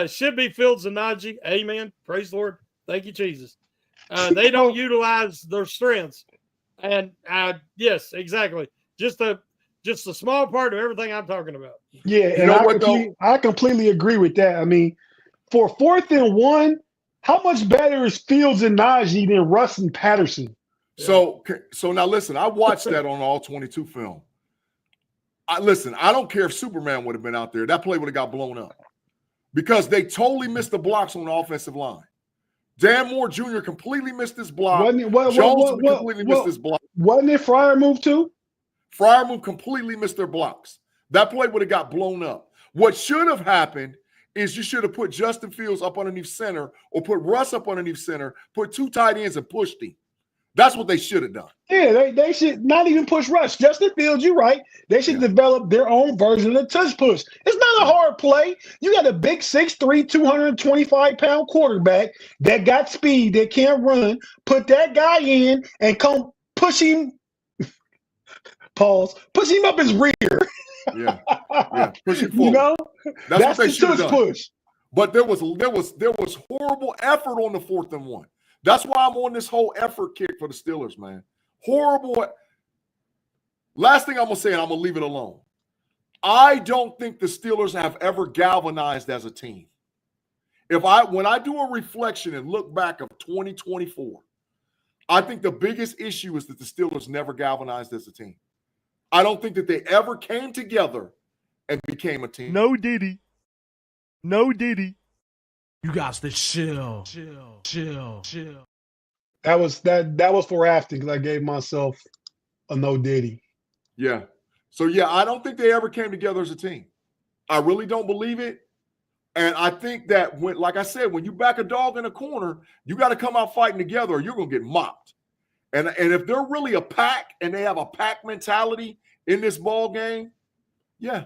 Should be Fields and Najee. Amen. Praise the Lord. Thank you, Jesus. They don't utilize their strengths. And yes, exactly. Just a small part of everything I'm talking about. Yeah, and I completely agree with that. I mean, for 4th and 1, how much better is Fields and Najee than Russ and Patterson? So now listen, I watched that on all 22 film. I don't care if Superman would have been out there. That play would have got blown up because they totally missed the blocks on the offensive line. Dan Moore Jr. completely missed this block. Jones completely missed this block. Wasn't it Fryer move too? Fryer move completely missed their blocks. That play would have got blown up. What should have happened is you should have put Justin Fields up underneath center or put Russ up underneath center, put 2 tight ends and pushed him. That's what they should have done. Yeah, they should not even push Russ. Justin Fields, you're right. They should develop their own version of the touch push. It's not a hard play. You got a big 6'3", 225-pound quarterback that got speed, that can't run. Put that guy in and come push him. Pause. Push him up his rear. Yeah. Push him forward. You know, that's what they should have done. Push. But there was horrible effort on the 4th and 1. That's why I'm on this whole effort kick for the Steelers, man. Horrible. Last thing I'm going to say, and I'm going to leave it alone. I don't think the Steelers have ever galvanized as a team. When I do a reflection and look back of 2024, I think the biggest issue is that the Steelers never galvanized as a team. I don't think that they ever came together and became a team. No diddy. No Diddy. You got to chill. That was for after because I gave myself a no Diddy. Yeah. So, yeah, I don't think they ever came together as a team. I really don't believe it. And I think that when, like I said, when you back a dog in a corner, you got to come out fighting together or you're going to get mopped. And if they're really a pack and they have a pack mentality in this ball game, yeah,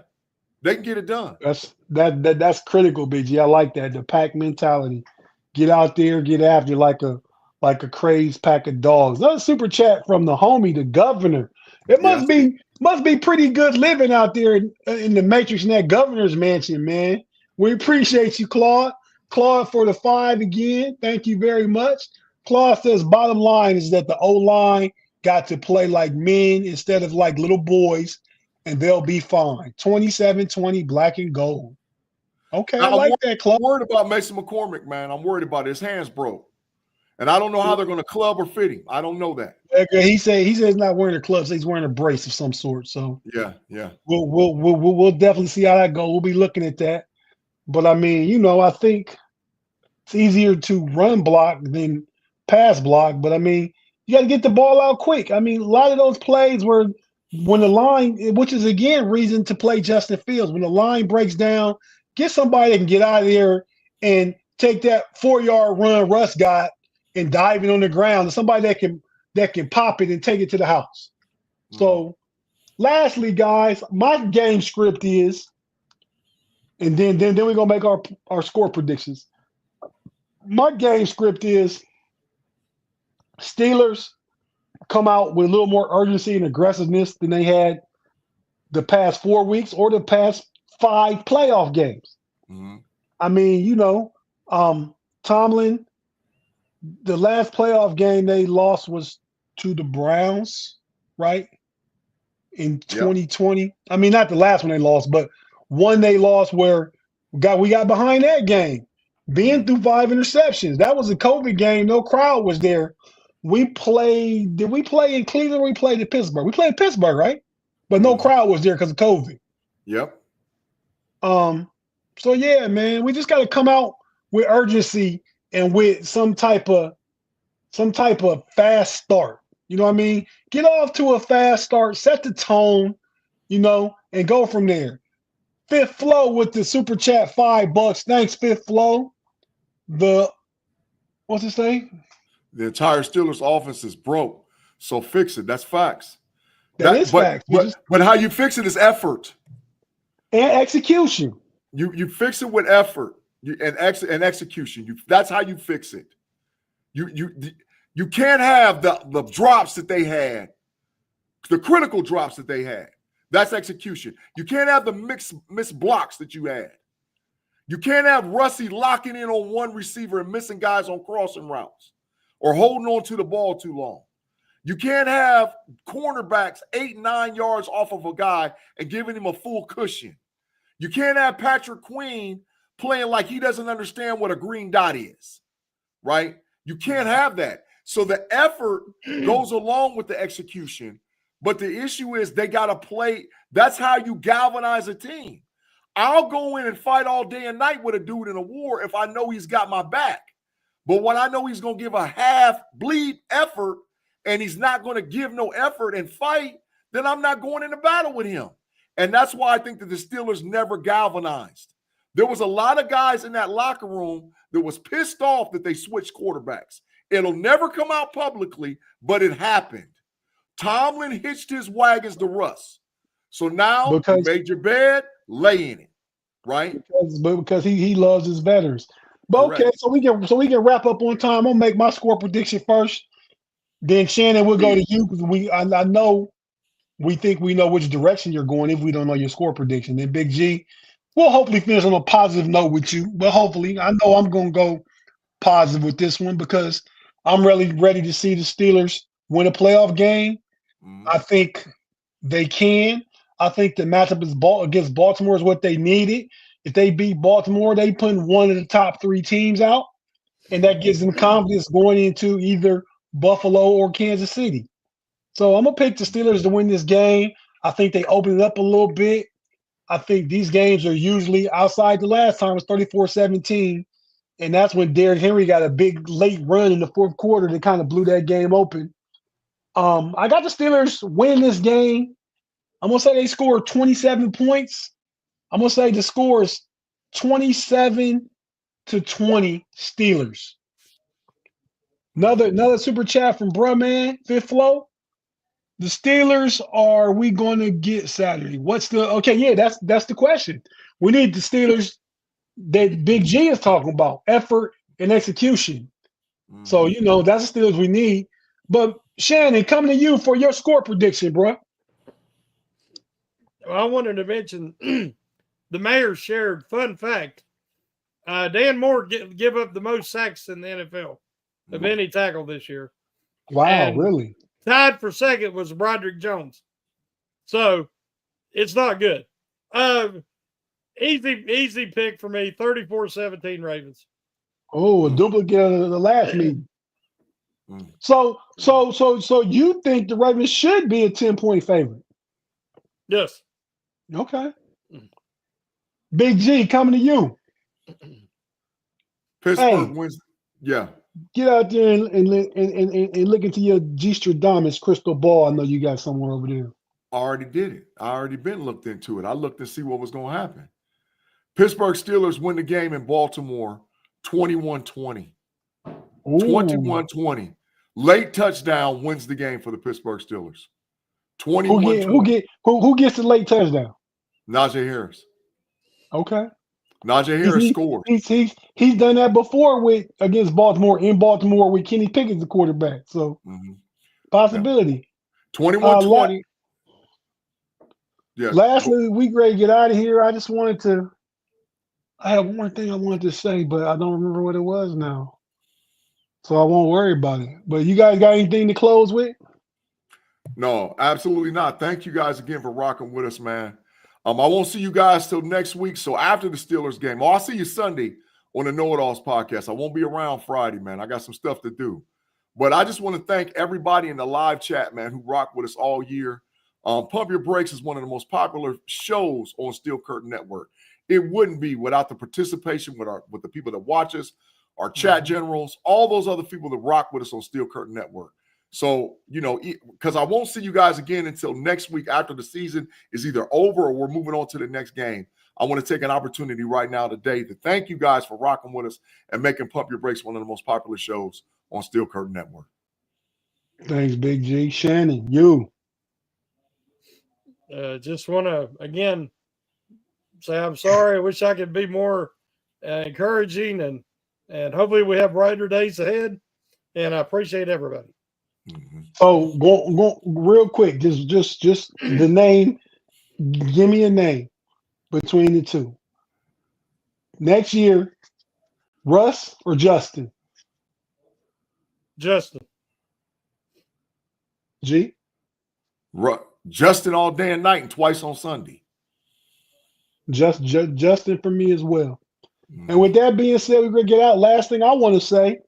they can get it done. That's critical, BG. I like that. The pack mentality. Get out there, get after like a crazed pack of dogs. Another super chat from the homie, the governor. It must be pretty good living out there in the Matrix in that governor's mansion, man. We appreciate you, Claude. Claude for the 5 again. Thank you very much. Claude says bottom line is that the O-line got to play like men instead of like little boys, and they'll be fine. 27-20, black and gold. Okay, I like that, Claude. I'm worried about Mason McCormick, man. I'm worried about his hands broke. And I don't know how they're going to club or fit him. I don't know that. He said he's not wearing a club, so he's wearing a brace of some sort. So yeah. We'll definitely see how that goes. We'll be looking at that. But I mean, I think it's easier to run block than pass block. But I mean, you got to get the ball out quick. I mean, a lot of those plays were when the line, which is again reason to play Justin Fields. When the line breaks down, get somebody that can get out of there and take that 4-yard run Russ got and dive it on the ground. Somebody that can pop it and take it to the house. So, lastly, guys, my game script is, and then we're gonna make our score predictions. My game script is Steelers come out with a little more urgency and aggressiveness than they had the past 4 weeks or the past 5 playoff games. Mm-hmm. I mean, Tomlin, the last playoff game they lost was to the Browns, right? In 2020. Yep. I mean, not the last one they lost, but one they lost where we got behind that game. Being through 5 interceptions. That was a COVID game. No crowd was there. Did we play in Cleveland or we played in Pittsburgh? We played in Pittsburgh, right? But no crowd was there because of COVID. Yep. So yeah, man, we just got to come out with urgency and with some type of fast start. You know what I mean? Get off to a fast start, set the tone, and go from there. Fifth Flow with the super chat, $5. Thanks, Fifth Flow. What's it say? The entire Steelers offense is broke. So fix it. That's facts. That is facts. But how you fix it is effort. And execution. You fix it with effort and execution. That's how you fix it. You can't have the drops that they had, the critical drops that they had. That's execution. You can't have the missed blocks that you had. You can't have Russie locking in on one receiver and missing guys on crossing routes or holding on to the ball too long. You can't have cornerbacks 8-9 yards off of a guy and giving him a full cushion. You can't have Patrick Queen playing like he doesn't understand what a green dot is, right? You can't have that. So the effort goes along with the execution. But the issue is they got to play. That's how you galvanize a team. I'll go in and fight all day and night with a dude in a war if I know he's got my back. But when I know he's going to give a half-bleed effort and he's not going to give no effort and fight, then I'm not going into battle with him. And that's why I think that the Steelers never galvanized. There was a lot of guys in that locker room that was pissed off that they switched quarterbacks. It'll never come out publicly, but it happened. Tomlin hitched his wagons to Russ. So now you made your bed, lay in it, right? Because he loves his veterans. But okay, so we can wrap up on time. I'm gonna make my score prediction first. Then Shannon, we'll go to you because I know we think we know which direction you're going if we don't know your score prediction. Then Big G, we'll hopefully finish on a positive note with you. But hopefully, I know I'm gonna go positive with this one because I'm really ready to see the Steelers win a playoff game. I think they can. I think the matchup against Baltimore is what they needed. If they beat Baltimore, they put one of the top 3 teams out, and that gives them confidence going into either Buffalo or Kansas City. So I'm going to pick the Steelers to win this game. I think they open it up a little bit. I think these games are usually outside the last time it was 34-17. And that's when Derrick Henry got a big late run in the fourth quarter that kind of blew that game open. I got the Steelers win this game. I'm going to say they scored 27 points. I'm going to say the score is 27-20 Steelers. Another super chat from Bruh Man, Fifth Flow. The Steelers are we going to get Saturday? That's the question. We need the Steelers that Big G is talking about, effort and execution. Mm-hmm. So, that's the Steelers we need. But Shannon, coming to you for your score prediction, bro. Well, I wanted to mention the mayor shared, fun fact, Dan Moore give up the most sacks in the NFL of any tackle this year. Wow, and really? Tied for second was Broderick Jones. So it's not good. Easy pick for me, 34-17 Ravens. Oh, a duplicate of the last meeting. So you think the Ravens should be a 10-point favorite? Yes. Okay. Big G, coming to you. Pittsburgh wins. Yeah. Get out there and look into your G-Stradamus crystal ball. I know you got somewhere over there. I already did it. I already been looked into it. I looked to see what was going to happen. Pittsburgh Steelers win the game in Baltimore 21-20. 21-20. Late touchdown wins the game for the Pittsburgh Steelers. 21-20. Who gets the late touchdown? Najee Harris. Okay. Najee Harris scores. He's done that before against Baltimore in Baltimore with Kenny Pickett's the quarterback. So possibility. 21-20. Yeah. Lastly, we ready to get out of here. I have one thing I wanted to say, but I don't remember what it was now. So I won't worry about it. But you guys got anything to close with? No, absolutely not. Thank you guys again for rocking with us, man. I won't see you guys till next week. So after the Steelers game, I'll see you Sunday on the Know It Alls podcast. I won't be around Friday, man. I got some stuff to do. But I just want to thank everybody in the live chat, man, who rocked with us all year. Pump Your Brakes is one of the most popular shows on Steel Curtain Network. It wouldn't be without the participation with the people that watch us, our chat generals, all those other people that rock with us on Steel Curtain Network. So, because I won't see you guys again until next week after the season is either over or we're moving on to the next game. I want to take an opportunity right now today to thank you guys for rocking with us and making Pump Your Brakes one of the most popular shows on Steel Curtain Network. Thanks, Big G. Shannon, you. Just want to, again, say I'm sorry. I wish I could be more encouraging, and hopefully we have brighter days ahead. And I appreciate everybody. So go real quick, just the name. Give me a name between the two. Next year, Russ or Justin? Justin. G? Justin all day and night and twice on Sunday. Justin for me as well. And with that being said, we're going to get out. Last thing I want to say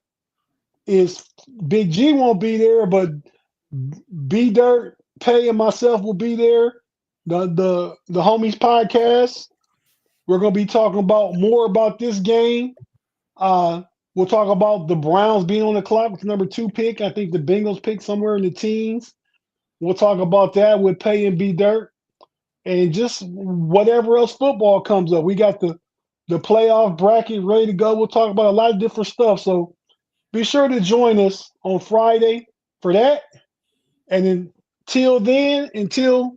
is Big G won't be there, but B Dirt, Pay, and myself will be there. The Homies podcast. We're going to be talking more about this game. We'll talk about the Browns being on the clock with the number 2 pick. I think the Bengals pick somewhere in the teens. We'll talk about that with Pay and B Dirt. And just whatever else football comes up. We got the playoff bracket ready to go. We'll talk about a lot of different stuff. So be sure to join us on Friday for that. And until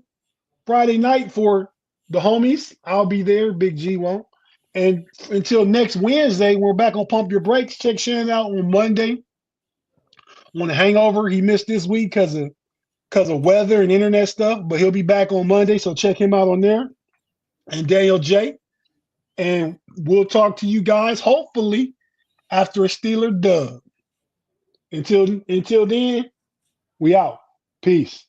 Friday night for the Homies, I'll be there. Big G won't. And until next Wednesday, we're back on Pump Your Brakes. Check Shannon out on Monday. On the hangover, he missed this week because of weather and internet stuff, but he'll be back on Monday, so check him out on there. And Daniel J. And we'll talk to you guys, hopefully, after a Steeler dub. Until then, we out. Peace.